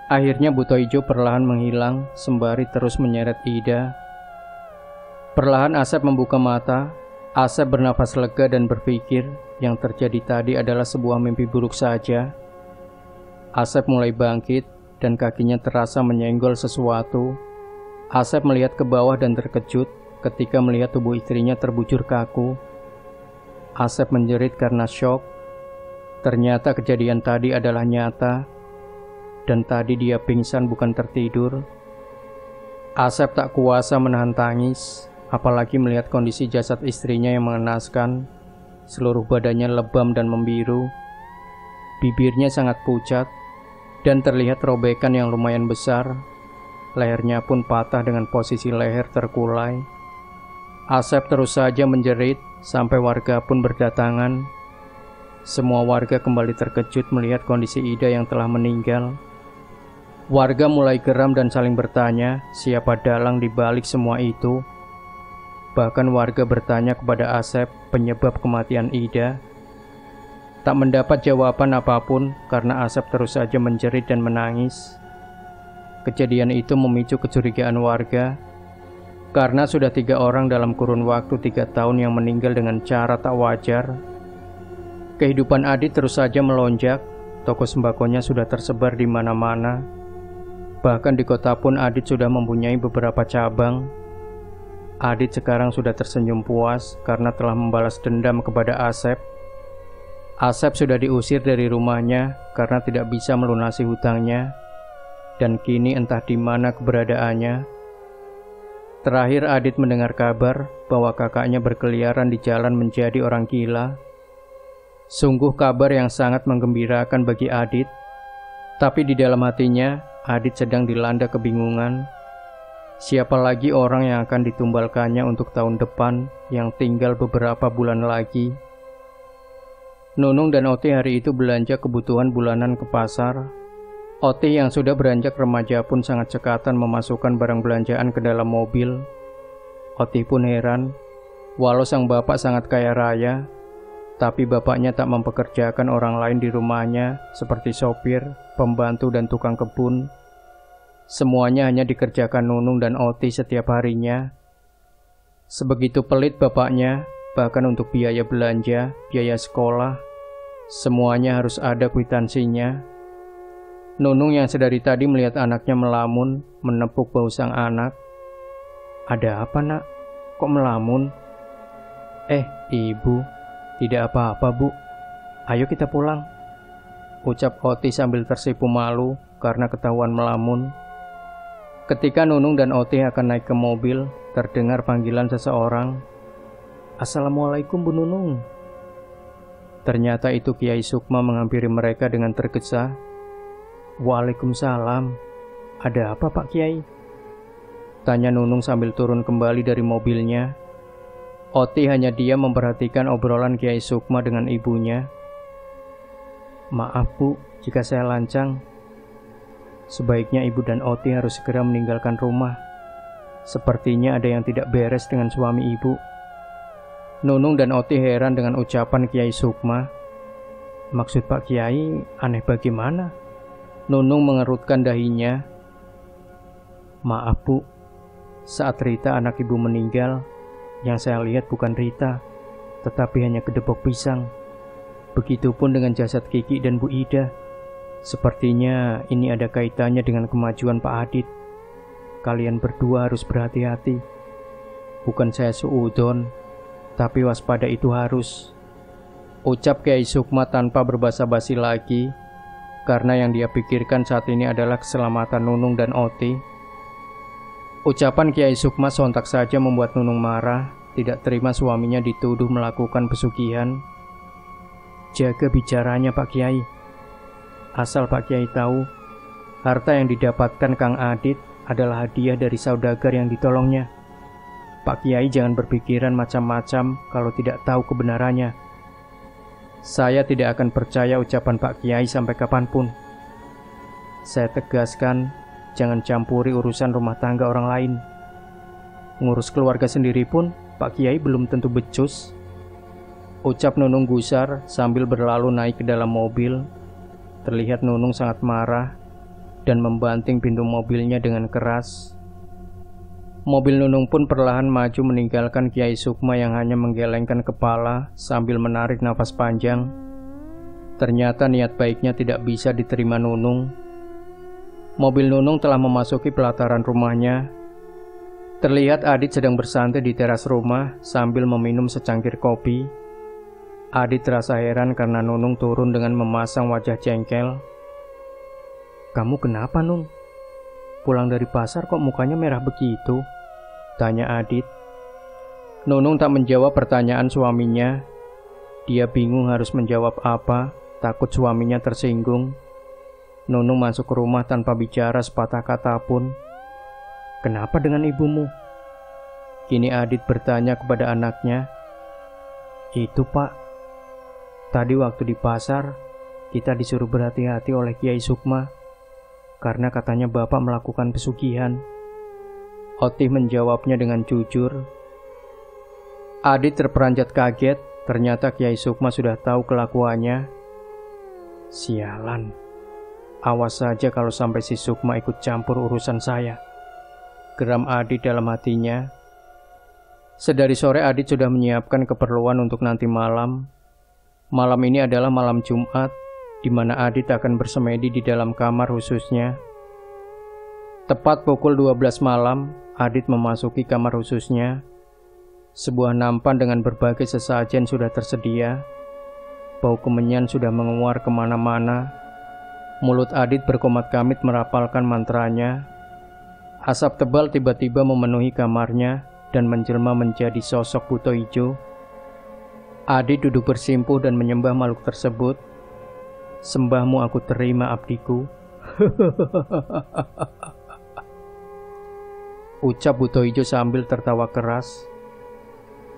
Akhirnya Buto Ijo perlahan menghilang sembari terus menyeret Ida. Perlahan Asep membuka mata. Asep bernafas lega dan berpikir yang terjadi tadi adalah sebuah mimpi buruk saja. Asep mulai bangkit dan kakinya terasa menyenggol sesuatu. Asep melihat ke bawah dan terkejut ketika melihat tubuh istrinya terbujur kaku. Asep menjerit karena syok. Ternyata kejadian tadi adalah nyata, dan tadi dia pingsan bukan tertidur. Asep tak kuasa menahan tangis, apalagi melihat kondisi jasad istrinya yang mengenaskan. Seluruh badannya lebam dan membiru. Bibirnya sangat pucat, dan terlihat robekan yang lumayan besar. Lehernya pun patah dengan posisi leher terkulai. Asep terus saja menjerit sampai warga pun berdatangan. Semua warga kembali terkejut melihat kondisi Ida yang telah meninggal. Warga mulai geram dan saling bertanya siapa dalang di balik semua itu. Bahkan warga bertanya kepada Asep penyebab kematian Ida. Tak mendapat jawaban apapun karena Asep terus saja menjerit dan menangis. Kejadian itu memicu kecurigaan warga, karena sudah 3 orang dalam kurun waktu 3 tahun yang meninggal dengan cara tak wajar. Kehidupan Adit terus saja melonjak, toko sembakonya sudah tersebar di mana-mana. Bahkan di kota pun Adit sudah mempunyai beberapa cabang. Adit sekarang sudah tersenyum puas karena telah membalas dendam kepada Asep. Asep sudah diusir dari rumahnya karena tidak bisa melunasi hutangnya, dan kini entah di mana keberadaannya. Terakhir Adit mendengar kabar bahwa kakaknya berkeliaran di jalan menjadi orang gila. Sungguh kabar yang sangat menggembirakan bagi Adit. Tapi di dalam hatinya, Adit sedang dilanda kebingungan. Siapa lagi orang yang akan ditumbalkannya untuk tahun depan yang tinggal beberapa bulan lagi? Nunung dan Oti hari itu belanja kebutuhan bulanan ke pasar. Oti yang sudah beranjak remaja pun sangat cekatan memasukkan barang belanjaan ke dalam mobil. Oti pun heran, walau sang bapak sangat kaya raya, tapi bapaknya tak mempekerjakan orang lain di rumahnya seperti sopir, pembantu dan tukang kebun. Semuanya hanya dikerjakan Nunung dan Oti setiap harinya. Sebegitu pelit bapaknya, bahkan untuk biaya belanja, biaya sekolah, semuanya harus ada kwitansinya. Nunung yang sedari tadi melihat anaknya melamun, menepuk bahu sang anak. "Ada apa, Nak? Kok melamun?" Ibu, tidak apa-apa, Bu. Ayo kita pulang," ucap Oti sambil tersipu malu karena ketahuan melamun. Ketika Nunung dan Oti akan naik ke mobil, terdengar panggilan seseorang. "Assalamualaikum, Bu Nunung." Ternyata itu Kiai Sukma menghampiri mereka dengan tergesa. "Waalaikumsalam. Ada apa Pak Kiai?" tanya Nunung sambil turun kembali dari mobilnya. Oti hanya diam memperhatikan obrolan Kiai Sukma dengan ibunya. "Maaf Bu, jika saya lancang. Sebaiknya Ibu dan Oti harus segera meninggalkan rumah. Sepertinya ada yang tidak beres dengan suami Ibu." Nunung dan Oti heran dengan ucapan Kiai Sukma. "Maksud Pak Kiai aneh bagaimana?" Nunung mengerutkan dahinya. "Maaf Bu, saat Rita anak Ibu meninggal, yang saya lihat bukan Rita, tetapi hanya kedebok pisang. Begitupun dengan jasad Kiki dan Bu Ida. Sepertinya ini ada kaitannya dengan kemajuan Pak Adit. Kalian berdua harus berhati-hati. Bukan saya suudon, tapi waspada itu harus," ucap Kiai Sukma tanpa berbasa-basi lagi. Karena yang dia pikirkan saat ini adalah keselamatan Nunung dan Oti. Ucapan Kiai Sukma sontak saja membuat Nunung marah, tidak terima suaminya dituduh melakukan pesugihan. "Jaga bicaranya Pak Kiai. Asal Pak Kiai tahu, Harta yang didapatkan Kang Adit adalah hadiah dari saudagar yang ditolongnya. Pak Kiai jangan berpikiran macam-macam kalau tidak tahu kebenarannya. Saya tidak akan percaya ucapan Pak Kiai sampai kapanpun. Saya tegaskan, jangan campuri urusan rumah tangga orang lain. Ngurus keluarga sendiri pun Pak Kiai belum tentu becus. Ucap Nunung gusar sambil berlalu naik ke dalam mobil. Terlihat Nunung sangat marah dan membanting pintu mobilnya dengan keras. Mobil Nunung pun perlahan maju meninggalkan Kiai Sukma yang hanya menggelengkan kepala sambil menarik nafas panjang. Ternyata niat baiknya tidak bisa diterima Nunung. Mobil Nunung telah memasuki pelataran rumahnya. Terlihat Adit sedang bersantai di teras rumah sambil meminum secangkir kopi. Adit terasa heran karena Nunung turun dengan memasang wajah jengkel. "Kamu kenapa, Nung? Pulang dari pasar kok mukanya merah begitu?" tanya Adit. Nunung tak menjawab pertanyaan suaminya. Dia bingung harus menjawab apa, takut suaminya tersinggung. Nunung masuk ke rumah tanpa bicara sepatah kata pun. "Kenapa dengan ibumu?" kini Adit bertanya kepada anaknya. "Itu, Pak. Tadi waktu di pasar, kita disuruh berhati-hati oleh Kiai Sukma karena katanya Bapak melakukan pesugihan." Otih menjawabnya dengan jujur. Adit terperanjat kaget, ternyata Kiai Sukma sudah tahu kelakuannya. "Sialan, awas saja kalau sampai si Sukma ikut campur urusan saya," geram Adit dalam hatinya. Sedari sore Adit sudah menyiapkan keperluan untuk nanti malam. Malam ini adalah malam Jumat, di mana Adit akan bersemedi di dalam kamar khususnya. Tepat pukul 12 malam, Adit memasuki kamar khususnya. Sebuah nampan dengan berbagai sesajen sudah tersedia. Bau kemenyan sudah menguar kemana-mana. Mulut Adit berkomat-kamit merapalkan mantranya. Asap tebal tiba-tiba memenuhi kamarnya dan menjelma menjadi sosok buto ijo. Adit duduk bersimpuh dan menyembah makhluk tersebut. "Sembahmu aku terima, abdiku." ucap buto ijo sambil tertawa keras.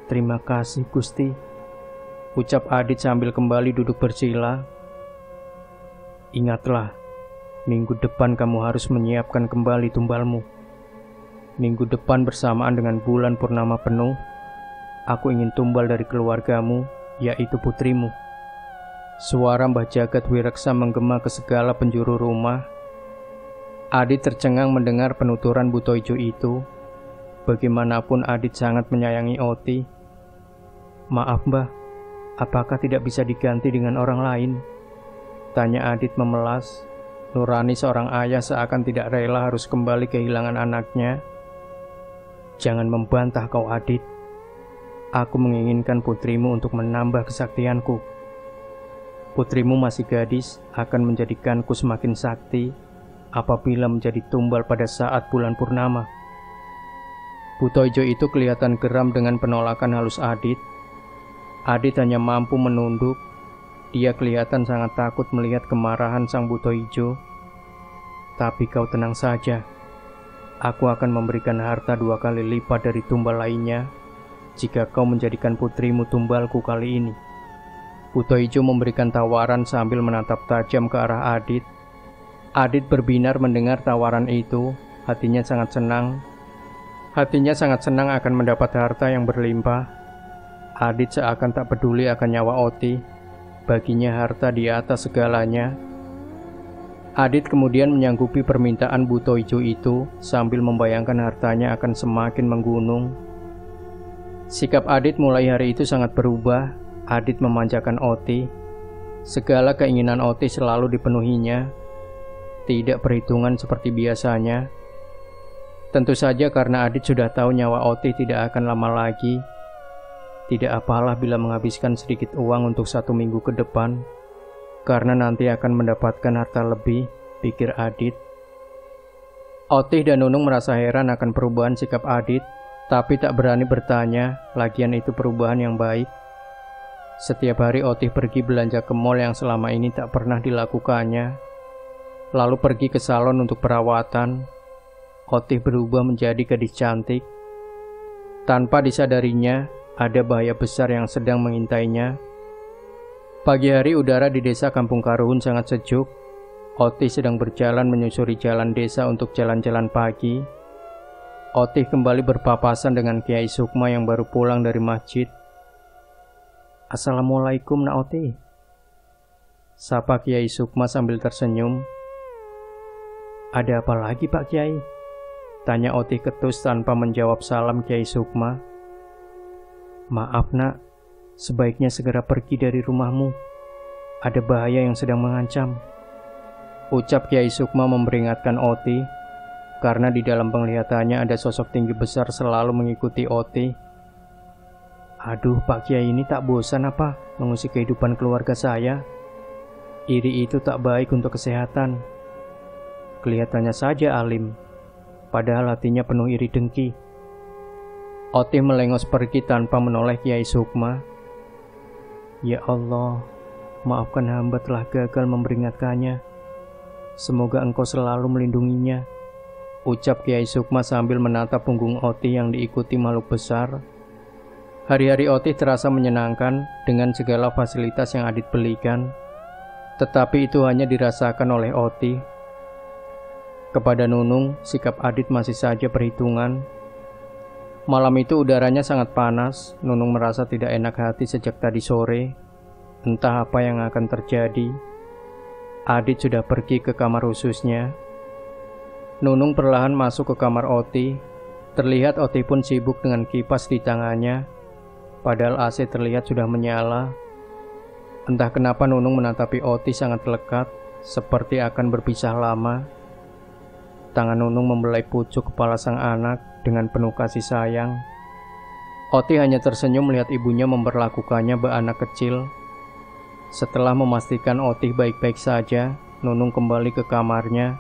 "Terima kasih, Gusti," ucap Adit sambil kembali duduk bersila. "Ingatlah, minggu depan kamu harus menyiapkan kembali tumbalmu. Minggu depan bersamaan dengan bulan purnama penuh, aku ingin tumbal dari keluargamu, yaitu putrimu." Suara Mbah Jagat Wireksa menggema ke segala penjuru rumah. Adit tercengang mendengar penuturan buto ijo itu. Bagaimanapun Adit sangat menyayangi Oti. "Maaf, Mbah, apakah tidak bisa diganti dengan orang lain?" tanya Adit memelas. Nurani seorang ayah seakan tidak rela harus kembali kehilangan anaknya. "Jangan membantah kau, Adit. Aku menginginkan putrimu untuk menambah kesaktianku. Putrimu masih gadis, akan menjadikanku semakin sakti apabila menjadi tumbal pada saat bulan purnama." Buto ijo itu kelihatan geram dengan penolakan halus Adit. Adit hanya mampu menunduk. Dia kelihatan sangat takut melihat kemarahan sang buto ijo. "Tapi kau tenang saja. Aku akan memberikan harta 2 kali lipat dari tumbal lainnya jika kau menjadikan putrimu tumbalku kali ini." Buto ijo memberikan tawaran sambil menatap tajam ke arah Adit. Adit berbinar mendengar tawaran itu. Hatinya sangat senang. Hatinya sangat senang akan mendapat harta yang berlimpah. Adit seakan tak peduli akan nyawa Oti. Baginya harta di atas segalanya. Adit kemudian menyanggupi permintaan buto ijo itu sambil membayangkan hartanya akan semakin menggunung. Sikap Adit mulai hari itu sangat berubah. Adit memanjakan Oti. Segala keinginan Oti selalu dipenuhinya. Tidak perhitungan seperti biasanya. Tentu saja karena Adit sudah tahu nyawa Oti tidak akan lama lagi. Tidak apalah bila menghabiskan sedikit uang untuk 1 minggu ke depan, karena nanti akan mendapatkan harta lebih, pikir Adit. Otih dan Nunung merasa heran akan perubahan sikap Adit, tapi tak berani bertanya, lagian itu perubahan yang baik. Setiap hari Otih pergi belanja ke mall yang selama ini tak pernah dilakukannya. lalu pergi ke salon untuk perawatan. Otih berubah menjadi gadis cantik. Tanpa disadarinya, ada bahaya besar yang sedang mengintainya. Pagi hari udara di desa Kampung Karuhun sangat sejuk. Otih sedang berjalan menyusuri jalan desa untuk jalan-jalan pagi. Otih kembali berpapasan dengan Kiai Sukma yang baru pulang dari masjid. "Assalamualaikum, Nak Otih," sapa Kiai Sukma sambil tersenyum. "Ada apa lagi, Pak Kiai?" tanya Otih ketus tanpa menjawab salam Kiai Sukma. "Maaf, Nak, sebaiknya segera pergi dari rumahmu. Ada bahaya yang sedang mengancam," ucap Kiai Sukma memperingatkan Otih, karena di dalam penglihatannya ada sosok tinggi besar selalu mengikuti Otih. "Aduh, Pak Kiai ini tak bosan apa mengusik kehidupan keluarga saya? Iri itu tak baik untuk kesehatan. Kelihatannya saja alim, padahal hatinya penuh iri dengki." Otih melengos pergi tanpa menoleh Kiai Sukma. "Ya Allah, maafkan hamba telah gagal memperingatkannya. Semoga Engkau selalu melindunginya," ucap Kiai Sukma sambil menatap punggung Otih yang diikuti makhluk besar. Hari-hari Otih terasa menyenangkan dengan segala fasilitas yang Adit belikan, tetapi itu hanya dirasakan oleh Otih. Kepada Nunung, sikap Adit masih saja perhitungan. Malam itu udaranya sangat panas. Nunung merasa tidak enak hati sejak tadi sore. Entah apa yang akan terjadi. Adit sudah pergi ke kamar khususnya. Nunung perlahan masuk ke kamar Otih. Terlihat Otih pun sibuk dengan kipas di tangannya, padahal AC terlihat sudah menyala. Entah kenapa Nunung menatapi Otih sangat lekat, seperti akan berpisah lama. Tangan Nunung membelai pucuk kepala sang anak dengan penuh kasih sayang. Otih hanya tersenyum melihat ibunya memperlakukannya beranak kecil. Setelah memastikan Otih baik-baik saja, Nunung kembali ke kamarnya.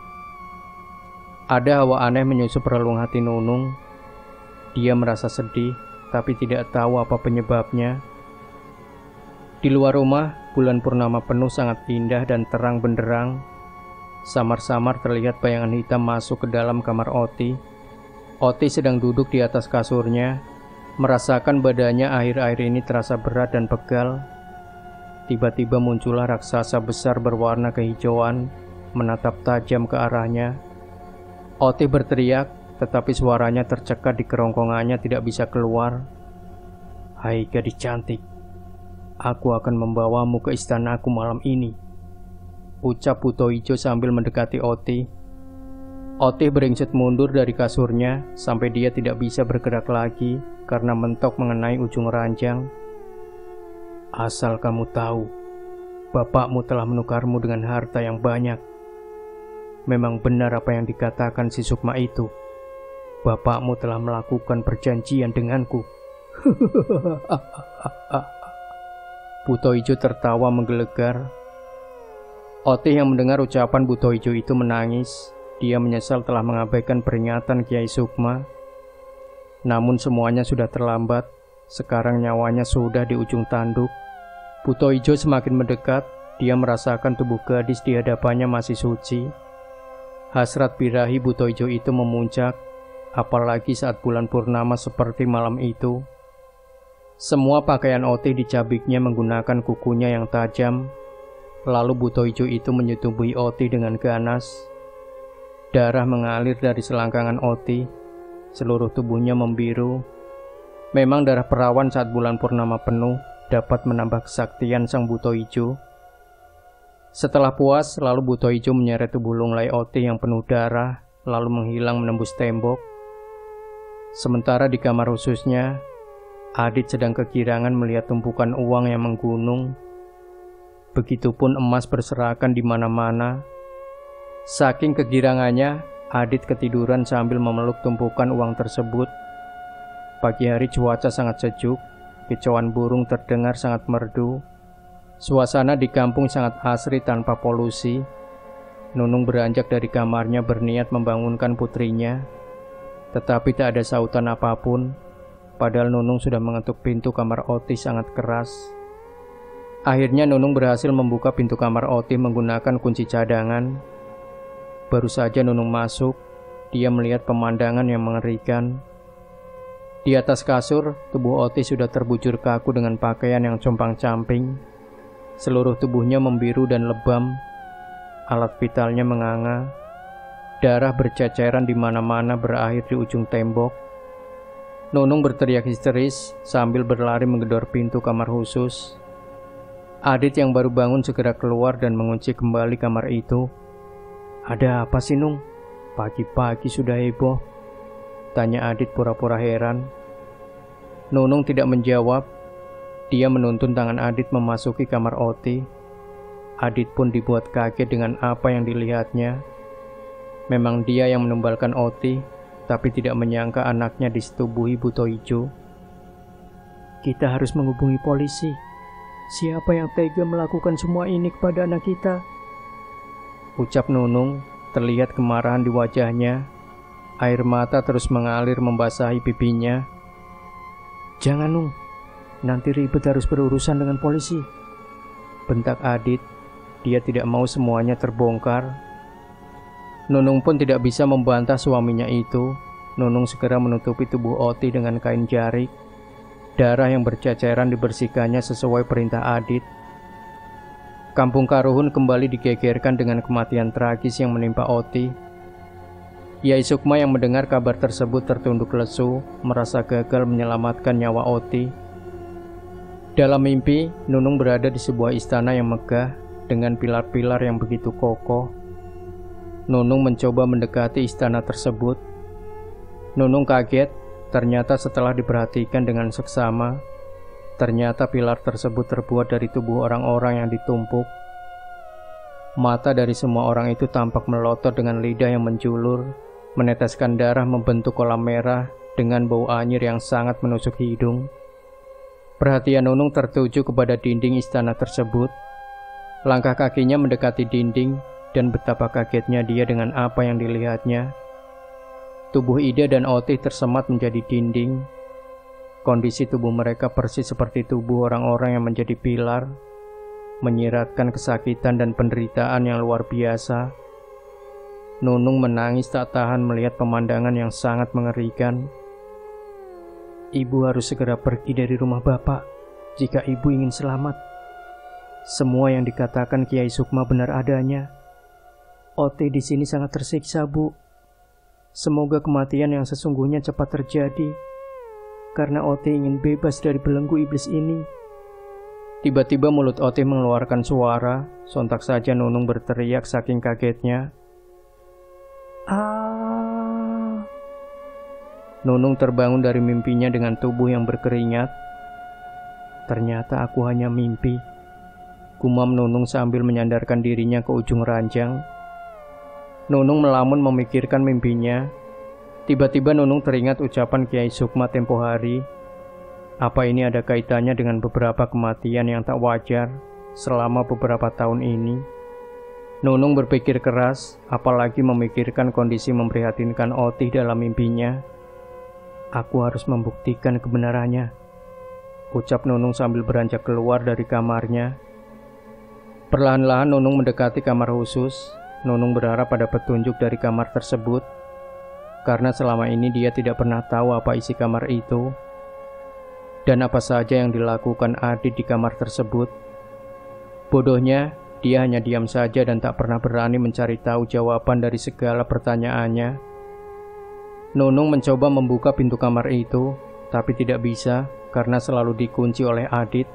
Ada hawa aneh menyusup relung hati Nunung. Dia merasa sedih, tapi tidak tahu apa penyebabnya. Di luar rumah, bulan purnama penuh sangat indah dan terang benderang. Samar-samar terlihat bayangan hitam masuk ke dalam kamar Otih. Otih sedang duduk di atas kasurnya, merasakan badannya akhir-akhir ini terasa berat dan pegal. Tiba-tiba muncullah raksasa besar berwarna kehijauan, menatap tajam ke arahnya. Otih berteriak, tetapi suaranya tercekat di kerongkongannya tidak bisa keluar. "Hai gadis cantik, aku akan membawamu ke istanaku malam ini," ucap Buto Ijo sambil mendekati Otih. Otih beringsut mundur dari kasurnya sampai dia tidak bisa bergerak lagi karena mentok mengenai ujung ranjang. "Asal kamu tahu, bapakmu telah menukarmu dengan harta yang banyak. Memang benar apa yang dikatakan si Sukma itu. Bapakmu telah melakukan perjanjian denganku." Buto Ijo tertawa menggelegar. Otih yang mendengar ucapan Buto Ijo itu menangis. Dia menyesal telah mengabaikan peringatan Kiai Sukma. Namun semuanya sudah terlambat. Sekarang nyawanya sudah di ujung tanduk. Buto Ijo semakin mendekat. Dia merasakan tubuh gadis di hadapannya masih suci. Hasrat birahi Buto Ijo itu memuncak, apalagi saat bulan purnama seperti malam itu. Semua pakaian Otih dicabiknya menggunakan kukunya yang tajam. Lalu Buto Ijo itu menyetubuhi Otih dengan ganas. Darah mengalir dari selangkangan Otih. Seluruh tubuhnya membiru. Memang darah perawan saat bulan purnama penuh dapat menambah kesaktian sang Buto Ijo. Setelah puas, lalu Buto Ijo menyeret tubuh lunglai Otih yang penuh darah, lalu menghilang menembus tembok. Sementara di kamar khususnya, Adit sedang kegirangan melihat tumpukan uang yang menggunung. Begitupun emas berserakan di mana-mana. Saking kegirangannya, Adit ketiduran sambil memeluk tumpukan uang tersebut. Pagi hari cuaca sangat sejuk, kicauan burung terdengar sangat merdu. Suasana di kampung sangat asri tanpa polusi. Nunung beranjak dari kamarnya berniat membangunkan putrinya, tetapi tak ada sautan apapun. Padahal Nunung sudah mengetuk pintu kamar Otih sangat keras. Akhirnya Nunung berhasil membuka pintu kamar Otih menggunakan kunci cadangan. Baru saja Nunung masuk, dia melihat pemandangan yang mengerikan. Di atas kasur, tubuh Oti sudah terbujur kaku dengan pakaian yang compang-camping. Seluruh tubuhnya membiru dan lebam. Alat vitalnya menganga. Darah berceceran di mana-mana berakhir di ujung tembok. Nunung berteriak histeris sambil berlari menggedor pintu kamar khusus. Adit yang baru bangun segera keluar dan mengunci kembali kamar itu. "Ada apa sih, Nung? Pagi-pagi sudah heboh," tanya Adit pura-pura heran. Nunung tidak menjawab. Dia menuntun tangan Adit memasuki kamar Oti. Adit pun dibuat kaget dengan apa yang dilihatnya. Memang dia yang menumbalkan Oti, tapi tidak menyangka anaknya disetubuhi buto hijau. "Kita harus menghubungi polisi. Siapa yang tega melakukan semua ini kepada anak kita?" ucap Nunung. Terlihat kemarahan di wajahnya. Air mata terus mengalir membasahi pipinya. "Jangan, Nung. Nanti ribet harus berurusan dengan polisi," bentak Adit. Dia tidak mau semuanya terbongkar. Nunung pun tidak bisa membantah suaminya itu. Nunung segera menutupi tubuh Oti dengan kain jarik. Darah yang berceceran dibersihkannya sesuai perintah Adit. Kampung Karuhun kembali digegerkan dengan kematian tragis yang menimpa Oti. Yai Sukma yang mendengar kabar tersebut tertunduk lesu, merasa gagal menyelamatkan nyawa Oti. Dalam mimpi, Nunung berada di sebuah istana yang megah dengan pilar-pilar yang begitu kokoh. Nunung mencoba mendekati istana tersebut. Nunung kaget, ternyata setelah diperhatikan dengan seksama, ternyata pilar tersebut terbuat dari tubuh orang-orang yang ditumpuk. Mata dari semua orang itu tampak melotot dengan lidah yang menjulur, meneteskan darah membentuk kolam merah dengan bau anyir yang sangat menusuk hidung. Perhatian Nunung tertuju kepada dinding istana tersebut. Langkah kakinya mendekati dinding, dan betapa kagetnya dia dengan apa yang dilihatnya. Tubuh Ida dan Oti tersemat menjadi dinding. Kondisi tubuh mereka persis seperti tubuh orang-orang yang menjadi pilar, menyiratkan kesakitan dan penderitaan yang luar biasa. Nunung menangis tak tahan melihat pemandangan yang sangat mengerikan. "Ibu harus segera pergi dari rumah Bapak jika ibu ingin selamat. Semua yang dikatakan Kiai Sukma benar adanya. Oti di sini sangat tersiksa, Bu. Semoga kematian yang sesungguhnya cepat terjadi, karena Oti ingin bebas dari belenggu iblis ini." Tiba-tiba mulut Oti mengeluarkan suara. Sontak saja Nunung berteriak saking kagetnya. "Ah!" Nunung terbangun dari mimpinya dengan tubuh yang berkeringat. "Ternyata aku hanya mimpi," gumam Nunung sambil menyandarkan dirinya ke ujung ranjang. Nunung melamun memikirkan mimpinya. Tiba-tiba Nunung teringat ucapan Kiai Sukma tempo hari. Apa ini ada kaitannya dengan beberapa kematian yang tak wajar selama beberapa tahun ini? Nunung berpikir keras, apalagi memikirkan kondisi memprihatinkan Oti dalam mimpinya. "Aku harus membuktikan kebenarannya," ucap Nunung sambil beranjak keluar dari kamarnya. Perlahan-lahan Nunung mendekati kamar khusus. Nunung berharap pada petunjuk dari kamar tersebut, karena selama ini dia tidak pernah tahu apa isi kamar itu dan apa saja yang dilakukan Adit di kamar tersebut. Bodohnya, dia hanya diam saja dan tak pernah berani mencari tahu jawaban dari segala pertanyaannya. Nunung mencoba membuka pintu kamar itu, tapi tidak bisa karena selalu dikunci oleh Adit.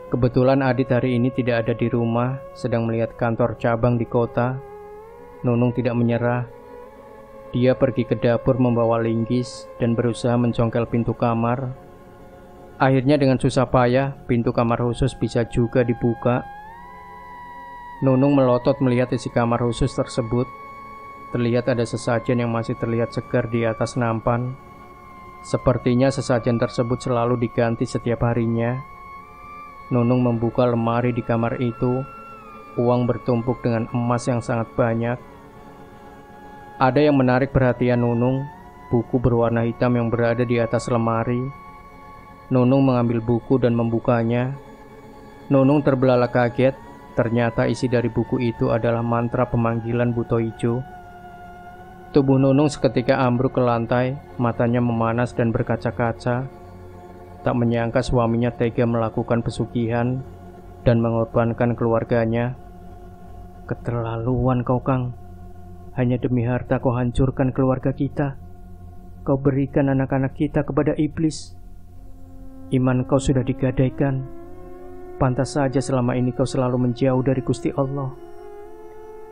Kebetulan Adit hari ini tidak ada di rumah, sedang melihat kantor cabang di kota. Nunung tidak menyerah. Dia pergi ke dapur membawa linggis dan berusaha mencongkel pintu kamar. Akhirnya dengan susah payah, pintu kamar khusus bisa juga dibuka. Nunung melotot melihat isi kamar khusus tersebut. Terlihat ada sesajen yang masih terlihat segar di atas nampan. Sepertinya sesajen tersebut selalu diganti setiap harinya. Nunung membuka lemari di kamar itu. Uang bertumpuk dengan emas yang sangat banyak. Ada yang menarik perhatian Nunung, buku berwarna hitam yang berada di atas lemari. Nunung mengambil buku dan membukanya. Nunung terbelalak kaget. Ternyata isi dari buku itu adalah mantra pemanggilan Buto Ijo. Tubuh Nunung seketika ambruk ke lantai, matanya memanas dan berkaca-kaca. Tak menyangka suaminya tega melakukan pesugihan dan mengorbankan keluarganya. Keterlaluan kau, Kang. Hanya demi harta kau hancurkan keluarga kita. Kau berikan anak-anak kita kepada iblis. Iman kau sudah digadaikan. Pantas saja selama ini kau selalu menjauh dari Gusti Allah.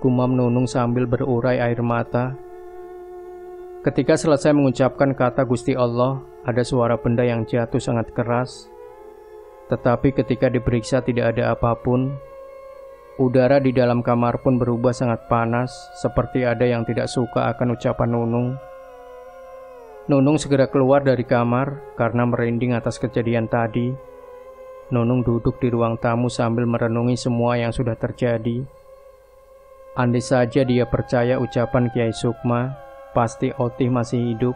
Gumam Nunung sambil berurai air mata. Ketika selesai mengucapkan kata Gusti Allah, ada suara benda yang jatuh sangat keras. Tetapi ketika diperiksa tidak ada apapun. Udara di dalam kamar pun berubah sangat panas, seperti ada yang tidak suka akan ucapan Nunung. Nunung segera keluar dari kamar karena merinding atas kejadian tadi. Nunung duduk di ruang tamu sambil merenungi semua yang sudah terjadi. Andai saja dia percaya ucapan Kiai Sukma, pasti Otih masih hidup.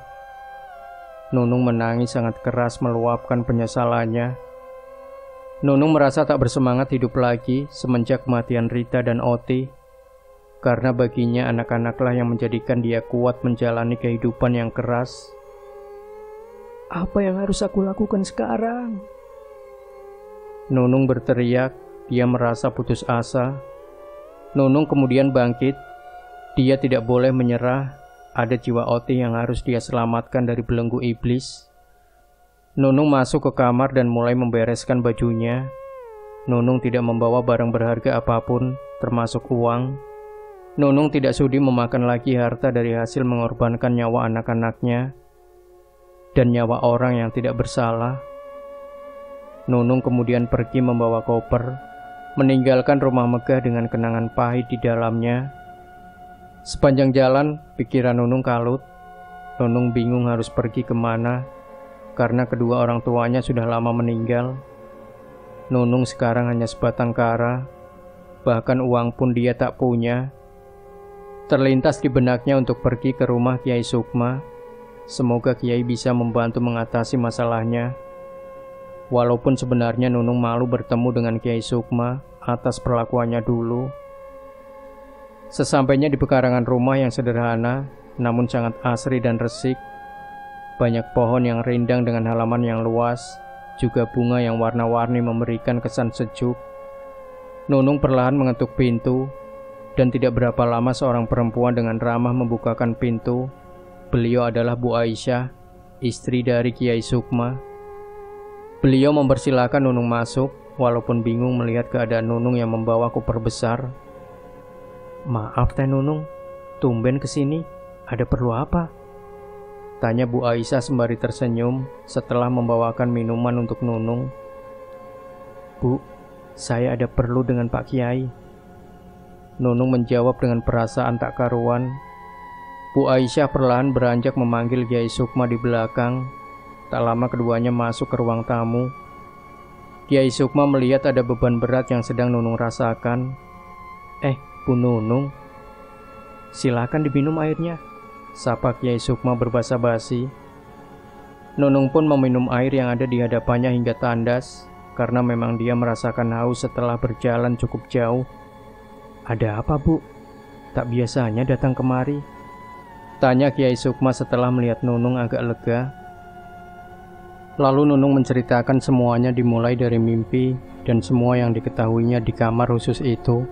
Nunung menangis sangat keras meluapkan penyesalannya. Nunung merasa tak bersemangat hidup lagi semenjak kematian Rita dan Otih, karena baginya anak-anaklah yang menjadikan dia kuat menjalani kehidupan yang keras. Apa yang harus aku lakukan sekarang? Nunung berteriak, dia merasa putus asa. Nunung kemudian bangkit. Dia tidak boleh menyerah, ada jiwa Otih yang harus dia selamatkan dari belenggu iblis. Nunung masuk ke kamar dan mulai membereskan bajunya. Nunung tidak membawa barang berharga apapun, termasuk uang. Nunung tidak sudi memakan lagi harta dari hasil mengorbankan nyawa anak-anaknya dan nyawa orang yang tidak bersalah. Nunung kemudian pergi membawa koper, meninggalkan rumah megah dengan kenangan pahit di dalamnya. Sepanjang jalan, pikiran Nunung kalut. Nunung bingung harus pergi kemana, karena kedua orang tuanya sudah lama meninggal. Nunung sekarang hanya sebatang kara, bahkan uang pun dia tak punya. Terlintas di benaknya untuk pergi ke rumah Kiai Sukma. Semoga Kiai bisa membantu mengatasi masalahnya. Walaupun sebenarnya Nunung malu bertemu dengan Kiai Sukma atas perlakuannya dulu. Sesampainya di pekarangan rumah yang sederhana, namun sangat asri dan resik. Banyak pohon yang rindang dengan halaman yang luas, juga bunga yang warna-warni memberikan kesan sejuk. Nunung perlahan mengetuk pintu, dan tidak berapa lama seorang perempuan dengan ramah membukakan pintu. Beliau adalah Bu Aisyah, istri dari Kiai Sukma. Beliau mempersilahkan Nunung masuk, walaupun bingung melihat keadaan Nunung yang membawa koper besar. Maaf Teh Nunung, tumben kesini, ada perlu apa? Tanya Bu Aisyah sembari tersenyum setelah membawakan minuman untuk Nunung. Bu, saya ada perlu dengan Pak Kiai. Nunung menjawab dengan perasaan tak karuan. Bu Aisyah perlahan beranjak memanggil Kiai Sukma di belakang. Tak lama keduanya masuk ke ruang tamu. Kiai Sukma melihat ada beban berat yang sedang Nunung rasakan. Bu Nunung, silakan diminum airnya, sapa Kiai Sukma berbasa basi. Nunung pun meminum air yang ada di hadapannya hingga tandas, karena memang dia merasakan haus setelah berjalan cukup jauh. Ada apa, Bu? Tak biasanya datang kemari, tanya Kiai Sukma setelah melihat Nunung agak lega. Lalu Nunung menceritakan semuanya dimulai dari mimpi dan semua yang diketahuinya di kamar khusus itu.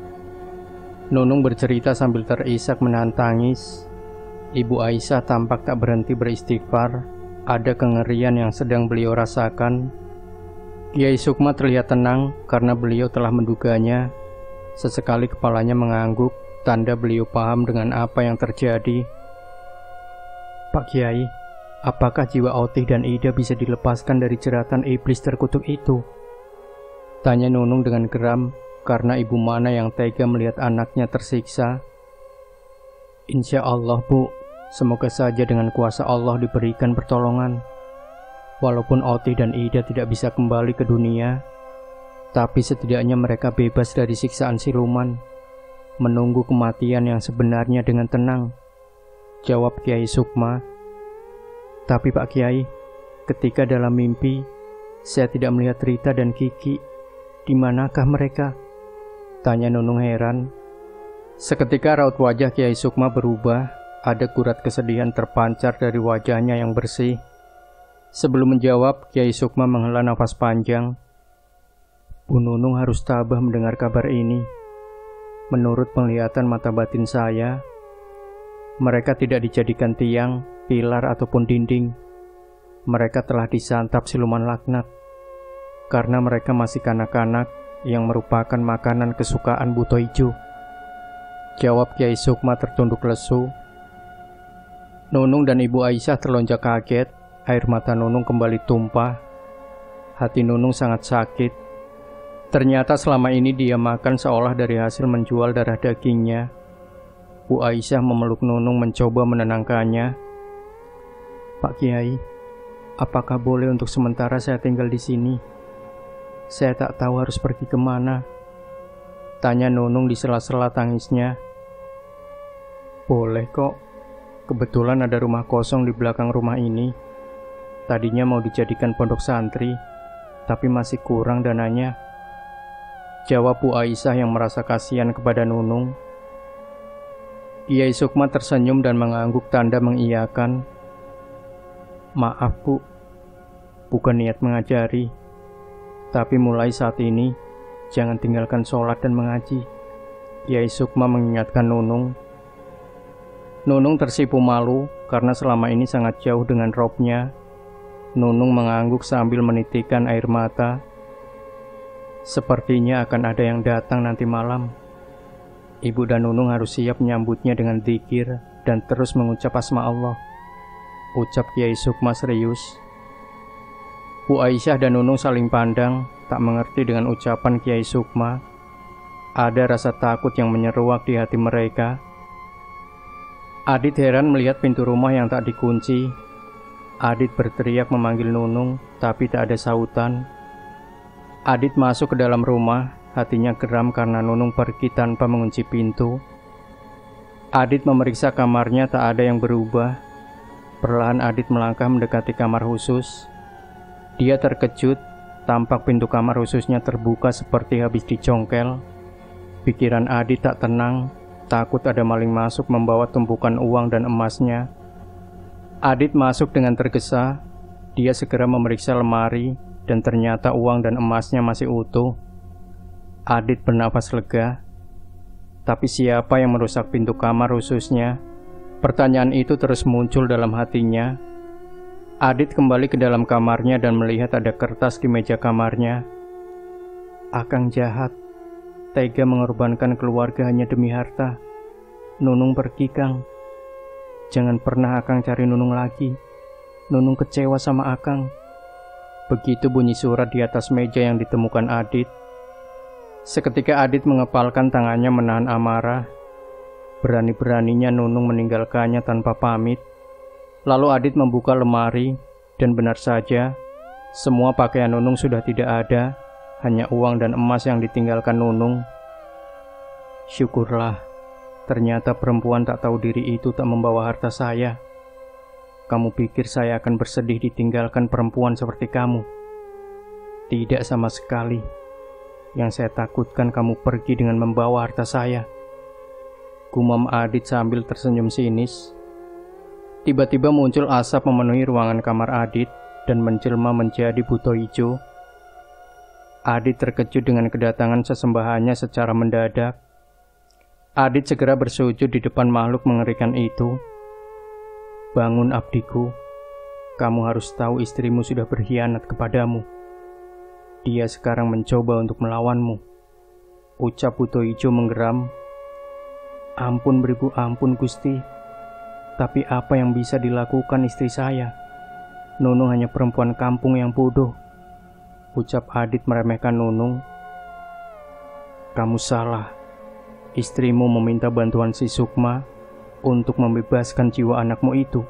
Nunung bercerita sambil terisak menahan tangis. Ibu Aisyah tampak tak berhenti beristighfar. Ada kengerian yang sedang beliau rasakan. Kiai Sukma terlihat tenang karena beliau telah menduganya. Sesekali kepalanya mengangguk, tanda beliau paham dengan apa yang terjadi. Pak Kiai, apakah jiwa Otih dan Ida bisa dilepaskan dari jeratan iblis terkutuk itu? Tanya Nunung dengan geram, karena ibu mana yang tega melihat anaknya tersiksa. Insya Allah, Bu, semoga saja dengan kuasa Allah diberikan pertolongan. Walaupun Otih dan Ida tidak bisa kembali ke dunia, tapi setidaknya mereka bebas dari siksaan siluman, menunggu kematian yang sebenarnya dengan tenang, jawab Kiai Sukma. Tapi Pak Kiai, ketika dalam mimpi, saya tidak melihat Rita dan Kiki. Di manakah mereka? Tanya Nunung heran. Seketika raut wajah Kiai Sukma berubah, ada gurat kesedihan terpancar dari wajahnya yang bersih. Sebelum menjawab, Kiai Sukma menghela nafas panjang. Bu Nunung harus tabah mendengar kabar ini. Menurut penglihatan mata batin saya, mereka tidak dijadikan tiang, pilar ataupun dinding. Mereka telah disantap siluman laknat. Karena mereka masih kanak-kanak yang merupakan makanan kesukaan Buto Ijo. Jawab Kiai Sukma tertunduk lesu. Nunung dan Ibu Aisyah terlonjak kaget. Air mata Nunung kembali tumpah. Hati Nunung sangat sakit. Ternyata selama ini dia makan seolah dari hasil menjual darah dagingnya. Bu Aisyah memeluk Nunung mencoba menenangkannya. Pak Kiai, apakah boleh untuk sementara saya tinggal di sini? Saya tak tahu harus pergi kemana. Tanya Nunung di sela-sela tangisnya. Boleh kok. Kebetulan ada rumah kosong di belakang rumah ini. Tadinya mau dijadikan pondok santri, tapi masih kurang dananya. Jawab Bu Aisyah yang merasa kasihan kepada Nunung. Kiai Sukma tersenyum dan mengangguk tanda mengiyakan. Maaf Bu, bukan niat mengajari. Tapi mulai saat ini, jangan tinggalkan sholat dan mengaji. Kiai Sukma mengingatkan Nunung. Nunung tersipu malu karena selama ini sangat jauh dengan robnya. Nunung mengangguk sambil menitikkan air mata. Sepertinya akan ada yang datang nanti malam. Ibu dan Nunung harus siap menyambutnya dengan dzikir dan terus mengucap asma Allah. Ucap Kiai Sukma serius. Bu Aisyah dan Nunung saling pandang, tak mengerti dengan ucapan Kiai Sukma. Ada rasa takut yang menyeruak di hati mereka. Adit heran melihat pintu rumah yang tak dikunci. Adit berteriak memanggil Nunung, tapi tak ada sautan. Adit masuk ke dalam rumah, hatinya geram karena Nunung pergi tanpa mengunci pintu. Adit memeriksa kamarnya, tak ada yang berubah. Perlahan Adit melangkah mendekati kamar khusus. Dia terkejut, tampak pintu kamar khususnya terbuka seperti habis dicongkel. Pikiran Adit tak tenang, takut ada maling masuk membawa tumpukan uang dan emasnya. Adit masuk dengan tergesa. Dia segera memeriksa lemari dan ternyata uang dan emasnya masih utuh. Adit bernafas lega. Tapi siapa yang merusak pintu kamar khususnya? Pertanyaan itu terus muncul dalam hatinya. Adit kembali ke dalam kamarnya dan melihat ada kertas di meja kamarnya. Akang jahat, tega mengorbankan keluarga hanya demi harta. Nunung pergi, Kang. Jangan pernah Akang cari Nunung lagi. Nunung kecewa sama Akang. Begitu bunyi surat di atas meja yang ditemukan Adit. Seketika Adit mengepalkan tangannya menahan amarah. Berani-beraninya Nunung meninggalkannya tanpa pamit. Lalu Adit membuka lemari, dan benar saja, semua pakaian Nunung sudah tidak ada, hanya uang dan emas yang ditinggalkan Nunung. Syukurlah, ternyata perempuan tak tahu diri itu tak membawa harta saya. Kamu pikir saya akan bersedih ditinggalkan perempuan seperti kamu? Tidak sama sekali. Yang saya takutkan kamu pergi dengan membawa harta saya. Gumam Adit sambil tersenyum sinis. Tiba-tiba muncul asap memenuhi ruangan kamar Adit dan menjelma menjadi Buto Ijo. Adit terkejut dengan kedatangan sesembahannya secara mendadak. Adit segera bersujud di depan makhluk mengerikan itu. Bangun abdiku, kamu harus tahu istrimu sudah berkhianat kepadamu. Dia sekarang mencoba untuk melawanmu. Ucap Buto Ijo menggeram. Ampun beribu ampun Gusti. Tapi apa yang bisa dilakukan istri saya? Nunung hanya perempuan kampung yang bodoh. Ucap Adit meremehkan Nunung. Kamu salah. Istrimu meminta bantuan si Sukma untuk membebaskan jiwa anakmu itu.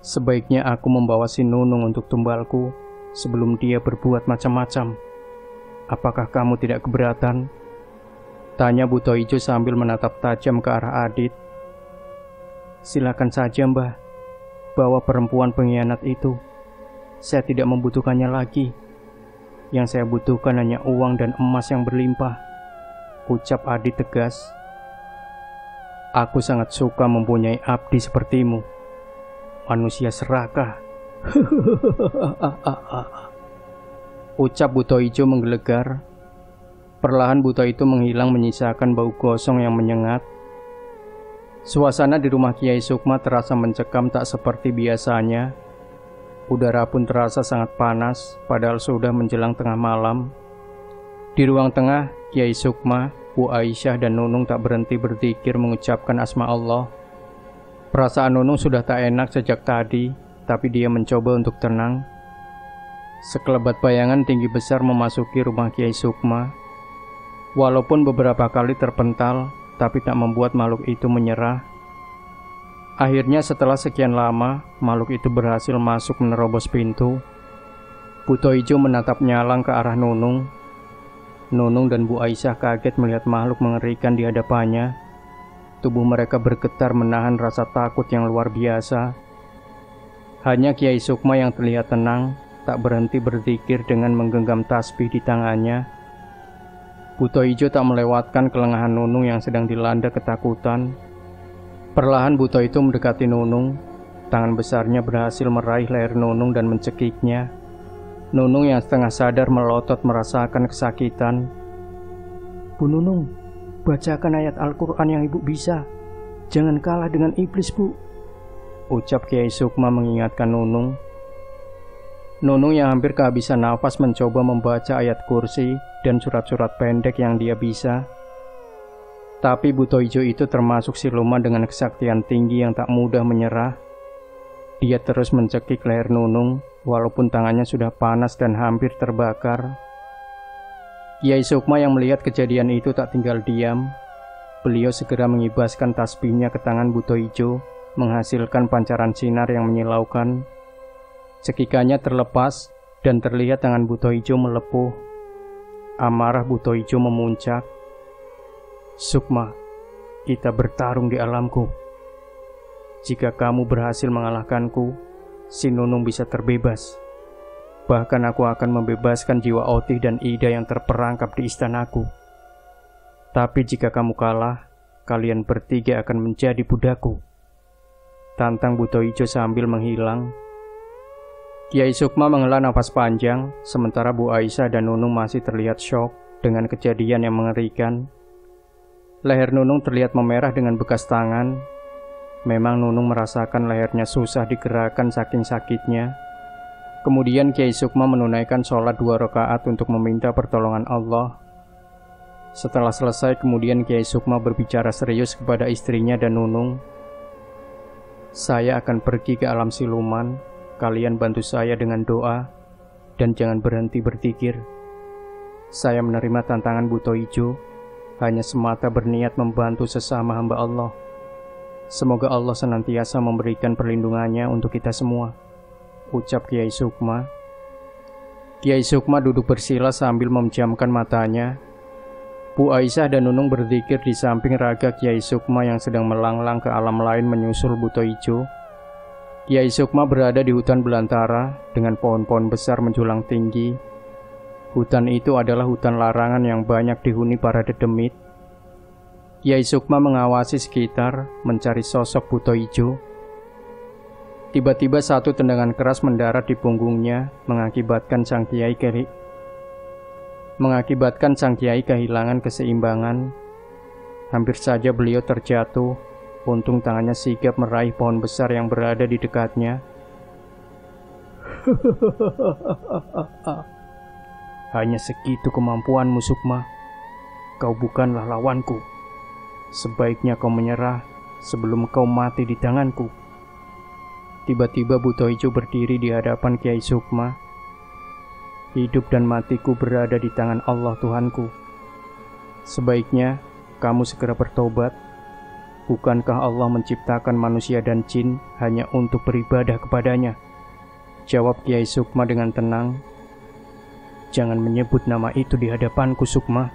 Sebaiknya aku membawa si Nunung untuk tumbalku sebelum dia berbuat macam-macam. Apakah kamu tidak keberatan? Tanya Buto Ijo sambil menatap tajam ke arah Adit. Silakan saja Mbah, bawa perempuan pengkhianat itu. Saya tidak membutuhkannya lagi. Yang saya butuhkan hanya uang dan emas yang berlimpah. ucap Adi tegas. Aku sangat suka mempunyai abdi sepertimu. Manusia serakah. Ucap buto ijo menggelegar. Perlahan buto itu menghilang menyisakan bau gosong yang menyengat. Suasana di rumah Kiai Sukma terasa mencekam tak seperti biasanya. Udara pun terasa sangat panas, padahal sudah menjelang tengah malam. Di ruang tengah, Kiai Sukma, Bu Aisyah dan Nunung tak berhenti berzikir mengucapkan asma Allah. Perasaan Nunung sudah tak enak sejak tadi, tapi dia mencoba untuk tenang. Sekelebat bayangan tinggi besar memasuki rumah Kiai Sukma. Walaupun beberapa kali terpental, tapi tak membuat makhluk itu menyerah. Akhirnya setelah sekian lama, makhluk itu berhasil masuk menerobos pintu. Buto Ijo menatap nyalang ke arah Nunung. Nunung dan Bu Aisyah kaget melihat makhluk mengerikan di hadapannya. Tubuh mereka bergetar menahan rasa takut yang luar biasa. Hanya Kiai Sukma yang terlihat tenang, tak berhenti berzikir dengan menggenggam tasbih di tangannya. Buto Ijo tak melewatkan kelengahan Nunung yang sedang dilanda ketakutan. Perlahan Buto itu mendekati Nunung. Tangan besarnya berhasil meraih leher Nunung dan mencekiknya. Nunung yang setengah sadar melotot merasakan kesakitan. Bu Nunung, bacakan ayat Al-Quran yang ibu bisa. Jangan kalah dengan iblis, Bu, ucap Kiai Sukma mengingatkan Nunung. Nunung yang hampir kehabisan nafas mencoba membaca ayat kursi dan surat-surat pendek yang dia bisa. Tapi Buto Ijo itu termasuk siluman dengan kesaktian tinggi yang tak mudah menyerah. Dia terus mencekik leher Nunung, walaupun tangannya sudah panas dan hampir terbakar. Kiai Sukma yang melihat kejadian itu tak tinggal diam. Beliau segera mengibaskan tasbihnya ke tangan Buto Ijo, menghasilkan pancaran sinar yang menyilaukan. Cekikannya terlepas dan terlihat tangan Buto Ijo melepuh. Amarah Buto Ijo memuncak. Sukma, kita bertarung di alamku. Jika kamu berhasil mengalahkanku, si Nunung bisa terbebas. Bahkan aku akan membebaskan jiwa Otih dan Ida yang terperangkap di istanaku. Tapi jika kamu kalah, kalian bertiga akan menjadi budakku, tantang Buto Ijo sambil menghilang. Kiai Sukma menghela nafas panjang, sementara Bu Aisyah dan Nunung masih terlihat syok dengan kejadian yang mengerikan. Leher Nunung terlihat memerah dengan bekas tangan. Memang Nunung merasakan lehernya susah digerakkan saking sakitnya. Kemudian Kiai Sukma menunaikan sholat 2 rakaat untuk meminta pertolongan Allah. Setelah selesai, kemudian Kiai Sukma berbicara serius kepada istrinya dan Nunung. Saya akan pergi ke alam siluman. Kalian bantu saya dengan doa dan jangan berhenti berzikir. Saya menerima tantangan Buto Ijo, hanya semata berniat membantu sesama hamba Allah. Semoga Allah senantiasa memberikan perlindungannya untuk kita semua, ucap Kiai Sukma. Kiai Sukma duduk bersila sambil memejamkan matanya. Bu Aisyah dan Nunung berzikir di samping raga Kiai Sukma yang sedang melanglang ke alam lain menyusul Buto Ijo. Kiai Sukma berada di hutan belantara dengan pohon-pohon besar menjulang tinggi. Hutan itu adalah hutan larangan yang banyak dihuni para dedemit. Kiai Sukma mengawasi sekitar, mencari sosok Buto Ijo. Tiba-tiba satu tendangan keras mendarat di punggungnya, mengakibatkan sang kiai kehilangan keseimbangan. Hampir saja beliau terjatuh. Untung tangannya sigap meraih pohon besar yang berada di dekatnya. Hanya segitu kemampuanmu, Sukma. Kau bukanlah lawanku. Sebaiknya kau menyerah sebelum kau mati di tanganku. Tiba-tiba Buto Ijo berdiri di hadapan Kiai Sukma. Hidup dan matiku berada di tangan Allah Tuhanku. Sebaiknya kamu segera bertobat. Bukankah Allah menciptakan manusia dan jin hanya untuk beribadah kepadanya? Jawab Kiai Sukma dengan tenang. Jangan menyebut nama itu di hadapanku, Sukma,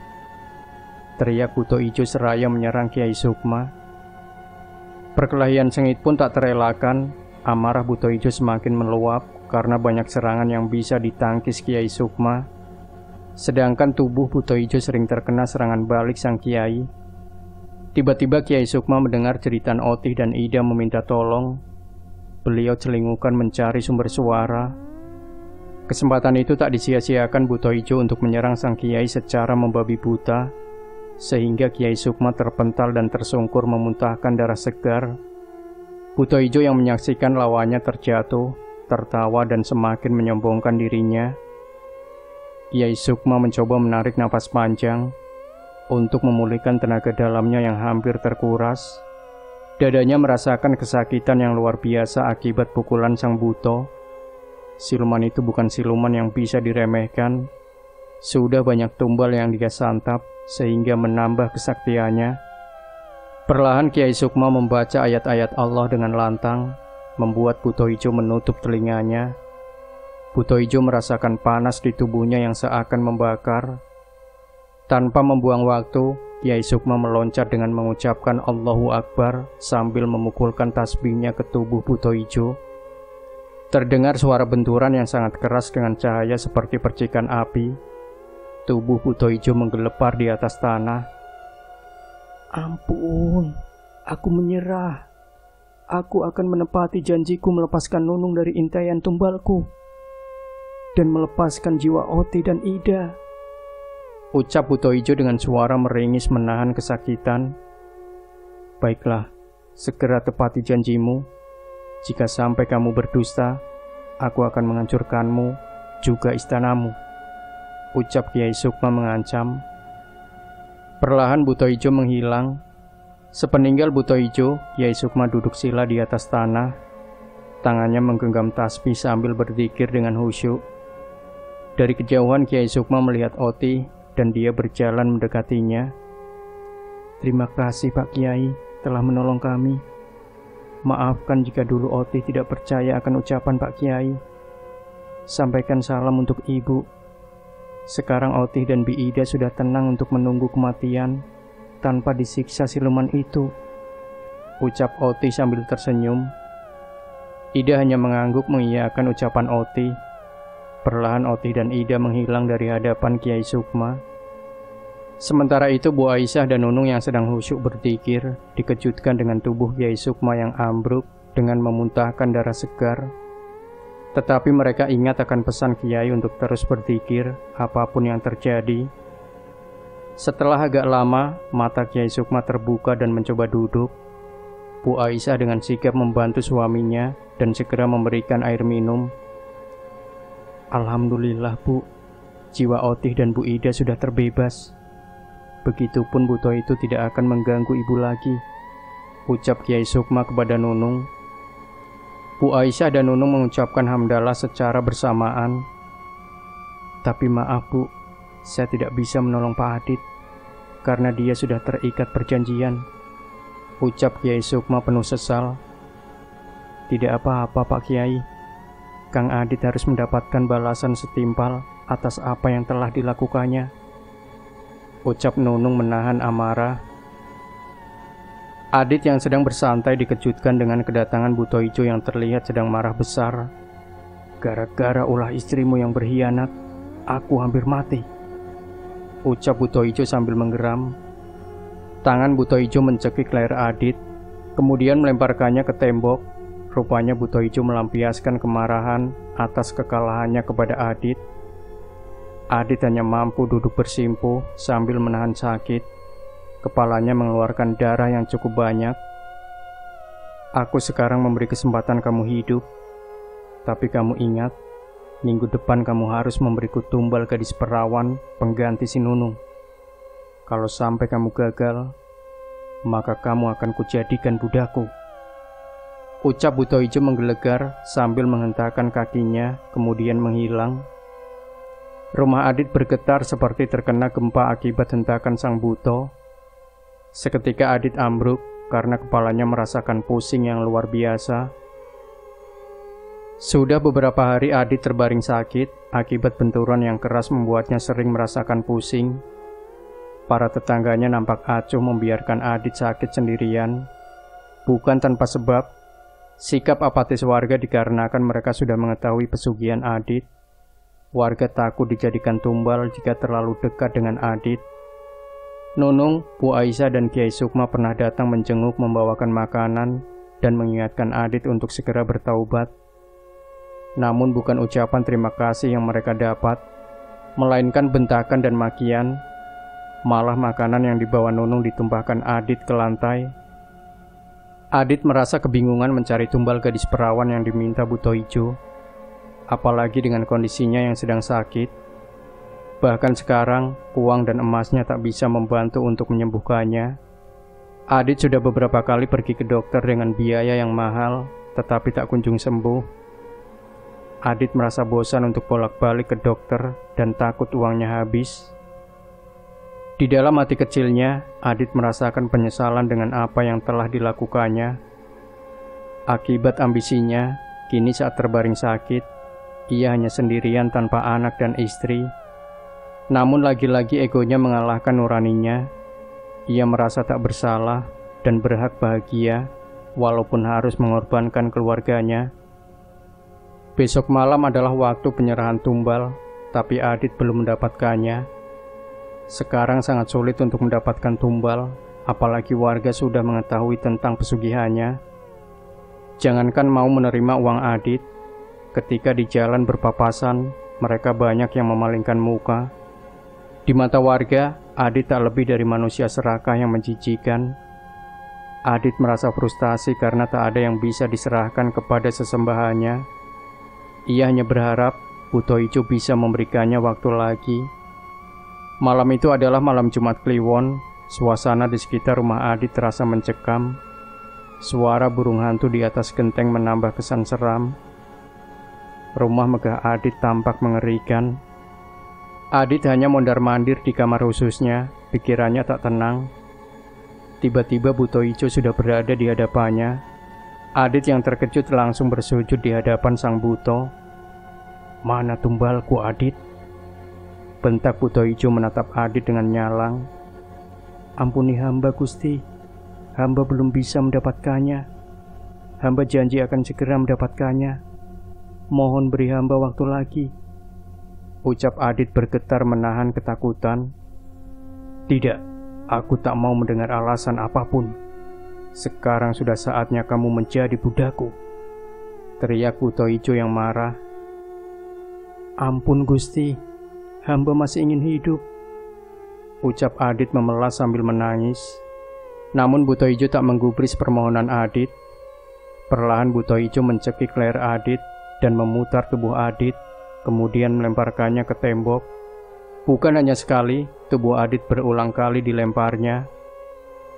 teriak Buto Ijo seraya menyerang Kiai Sukma. Perkelahian sengit pun tak terelakkan. Amarah Buto Ijo semakin meluap karena banyak serangan yang bisa ditangkis Kiai Sukma. Sedangkan tubuh Buto Ijo sering terkena serangan balik sang kiai. Tiba-tiba Kiai Sukma mendengar jeritan Otih dan Ida meminta tolong. Beliau celingukan mencari sumber suara. Kesempatan itu tak disia-siakan Buto Ijo untuk menyerang sang kiai secara membabi buta, sehingga Kiai Sukma terpental dan tersungkur memuntahkan darah segar. Buto Ijo yang menyaksikan lawannya terjatuh, tertawa dan semakin menyombongkan dirinya. Kiai Sukma mencoba menarik napas panjang untuk memulihkan tenaga dalamnya yang hampir terkuras. Dadanya merasakan kesakitan yang luar biasa akibat pukulan sang Buto. Siluman itu bukan siluman yang bisa diremehkan. Sudah banyak tumbal yang dia santap sehingga menambah kesaktiannya. Perlahan Kiai Sukma membaca ayat-ayat Allah dengan lantang, membuat Buto Ijo menutup telinganya. Buto Ijo merasakan panas di tubuhnya yang seakan membakar. Tanpa membuang waktu, Kiai Sukma meloncat dengan mengucapkan Allahu Akbar sambil memukulkan tasbihnya ke tubuh Buto Ijo. Terdengar suara benturan yang sangat keras dengan cahaya seperti percikan api. Tubuh Buto Ijo menggelepar di atas tanah. Ampun, aku menyerah. Aku akan menepati janjiku melepaskan Nunung dari intaian tumbalku dan melepaskan jiwa Oti dan Ida, ucap Buto Ijo dengan suara meringis menahan kesakitan. Baiklah, segera tepati janjimu. Jika sampai kamu berdusta, aku akan menghancurkanmu, juga istanamu, ucap Kiai Sukma mengancam. Perlahan Buto Ijo menghilang. Sepeninggal Buto Ijo, Kiai Sukma duduk sila di atas tanah. Tangannya menggenggam tasbih sambil berzikir dengan khusyuk. Dari kejauhan Kiai Sukma melihat Oti dan dia berjalan mendekatinya. Terima kasih Pak Kiai telah menolong kami. Maafkan jika dulu Oti tidak percaya akan ucapan Pak Kiai. Sampaikan salam untuk Ibu. Sekarang Oti dan Bi Ida sudah tenang untuk menunggu kematian tanpa disiksa siluman itu, ucap Oti sambil tersenyum. Ida hanya mengangguk mengiyakan ucapan Oti. Perlahan Oti dan Ida menghilang dari hadapan Kiai Sukma. Sementara itu Bu Aisyah dan Nunung yang sedang khusyuk berzikir dikejutkan dengan tubuh Kiai Sukma yang ambruk dengan memuntahkan darah segar. Tetapi mereka ingat akan pesan Kiai untuk terus berzikir apapun yang terjadi. Setelah agak lama, mata Kiai Sukma terbuka dan mencoba duduk. Bu Aisyah dengan sigap membantu suaminya dan segera memberikan air minum. Alhamdulillah Bu, jiwa Otih dan Bu Ida sudah terbebas. Begitupun Buto itu tidak akan mengganggu ibu lagi, ucap Kiai Sukma kepada Nunung. Bu Aisyah dan Nunung mengucapkan hamdalah secara bersamaan. Tapi maaf Bu, saya tidak bisa menolong Pak Adit karena dia sudah terikat perjanjian, ucap Kiai Sukma penuh sesal. Tidak apa-apa Pak Kiai, Kang Adit harus mendapatkan balasan setimpal atas apa yang telah dilakukannya, ucap Nunung menahan amarah. Adit yang sedang bersantai dikejutkan dengan kedatangan Buto Ijo yang terlihat sedang marah besar. Gara-gara ulah istrimu yang berkhianat, aku hampir mati, ucap Buto Ijo sambil menggeram. Tangan Buto Ijo mencekik leher Adit, kemudian melemparkannya ke tembok. Rupanya Buto Ijo melampiaskan kemarahan atas kekalahannya kepada Adit. Adit hanya mampu duduk bersimpuh sambil menahan sakit. Kepalanya mengeluarkan darah yang cukup banyak. Aku sekarang memberi kesempatan kamu hidup, tapi kamu ingat, minggu depan kamu harus memberiku tumbal gadis perawan pengganti si Nunung. Kalau sampai kamu gagal, maka kamu akan kujadikan budakku, ucap Buto Ijo menggelegar sambil menghentakkan kakinya, kemudian menghilang. Rumah Adit bergetar seperti terkena gempa akibat hentakan sang Buto. Seketika Adit ambruk karena kepalanya merasakan pusing yang luar biasa. Sudah beberapa hari Adit terbaring sakit akibat benturan yang keras membuatnya sering merasakan pusing. Para tetangganya nampak acuh membiarkan Adit sakit sendirian. Bukan tanpa sebab, sikap apatis warga dikarenakan mereka sudah mengetahui pesugihan Adit. Warga takut dijadikan tumbal jika terlalu dekat dengan Adit. Nunung, Bu Aisyah dan Kiai Sukma pernah datang menjenguk membawakan makanan dan mengingatkan Adit untuk segera bertaubat. Namun bukan ucapan terima kasih yang mereka dapat, melainkan bentakan dan makian. Malah makanan yang dibawa Nunung ditumpahkan Adit ke lantai. Adit merasa kebingungan mencari tumbal gadis perawan yang diminta Buto Ijo, apalagi dengan kondisinya yang sedang sakit. Bahkan sekarang, uang dan emasnya tak bisa membantu untuk menyembuhkannya. Adit sudah beberapa kali pergi ke dokter dengan biaya yang mahal, tetapi tak kunjung sembuh. Adit merasa bosan untuk bolak-balik ke dokter dan takut uangnya habis. Di dalam hati kecilnya, Adit merasakan penyesalan dengan apa yang telah dilakukannya. Akibat ambisinya, kini saat terbaring sakit, ia hanya sendirian tanpa anak dan istri. Namun lagi-lagi egonya mengalahkan nuraninya. Ia merasa tak bersalah dan berhak bahagia, walaupun harus mengorbankan keluarganya. Besok malam adalah waktu penyerahan tumbal, tapi Adit belum mendapatkannya. Sekarang sangat sulit untuk mendapatkan tumbal, apalagi warga sudah mengetahui tentang pesugihannya. Jangankan mau menerima uang Adit, ketika di jalan berpapasan, mereka banyak yang memalingkan muka. Di mata warga, Adit tak lebih dari manusia serakah yang menjijikan. Adit merasa frustasi karena tak ada yang bisa diserahkan kepada sesembahannya. Ia hanya berharap Buto Ijo bisa memberikannya waktu lagi. Malam itu adalah malam Jumat Kliwon. Suasana di sekitar rumah Adit terasa mencekam. Suara burung hantu di atas genteng menambah kesan seram. Rumah megah Adit tampak mengerikan. Adit hanya mondar-mandir di kamar khususnya, pikirannya tak tenang. Tiba-tiba Buto Ijo sudah berada di hadapannya. Adit yang terkejut langsung bersujud di hadapan sang Buto. "Mana tumbalku, Adit?" bentak Buto Ijo menatap Adit dengan nyalang. "Ampuni hamba, Gusti. Hamba belum bisa mendapatkannya. Hamba janji akan segera mendapatkannya. Mohon beri hamba waktu lagi," ucap Adit bergetar menahan ketakutan. "Tidak, aku tak mau mendengar alasan apapun. Sekarang sudah saatnya kamu menjadi budakku," teriak Buto Ijo yang marah. "Ampun Gusti, hamba masih ingin hidup," ucap Adit memelas sambil menangis. Namun Buto Ijo tak menggubris permohonan Adit. Perlahan Buto Ijo mencekik leher Adit dan memutar tubuh Adit, kemudian melemparkannya ke tembok. Bukan hanya sekali, tubuh Adit berulang kali dilemparnya.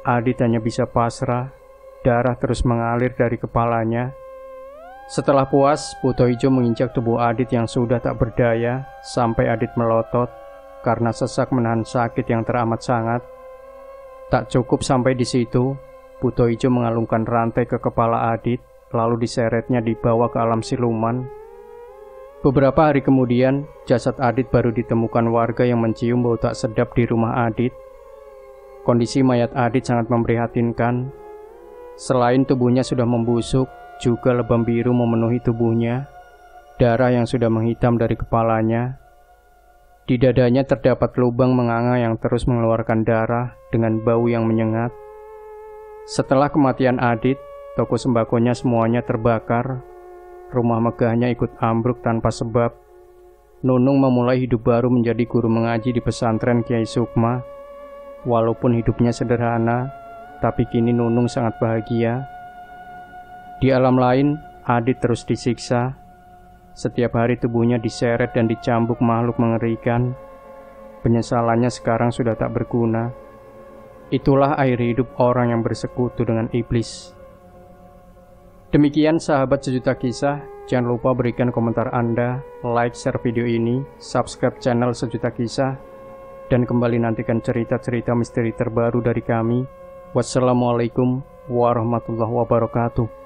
Adit hanya bisa pasrah, darah terus mengalir dari kepalanya. Setelah puas, Buto Ijo menginjak tubuh Adit yang sudah tak berdaya, sampai Adit melotot, karena sesak menahan sakit yang teramat sangat. Tak cukup sampai di situ, Buto Ijo mengalungkan rantai ke kepala Adit, lalu diseretnya dibawa ke alam siluman. Beberapa hari kemudian, jasad Adit baru ditemukan warga yang mencium bau tak sedap di rumah Adit. Kondisi mayat Adit sangat memprihatinkan. Selain tubuhnya sudah membusuk, juga lebam biru memenuhi tubuhnya. Darah yang sudah menghitam dari kepalanya. Di dadanya terdapat lubang menganga yang terus mengeluarkan darah dengan bau yang menyengat. Setelah kematian Adit, toko sembakonya semuanya terbakar. Rumah megahnya ikut ambruk tanpa sebab. Nunung memulai hidup baru menjadi guru mengaji di pesantren Kiai Sukma. Walaupun hidupnya sederhana, tapi kini Nunung sangat bahagia. Di alam lain, Adit terus disiksa. Setiap hari tubuhnya diseret dan dicambuk makhluk mengerikan. Penyesalannya sekarang sudah tak berguna. Itulah air hidup orang yang bersekutu dengan iblis. Demikian sahabat sejuta kisah, jangan lupa berikan komentar Anda, like, share video ini, subscribe channel sejuta kisah, dan kembali nantikan cerita-cerita misteri terbaru dari kami. Wassalamualaikum warahmatullahi wabarakatuh.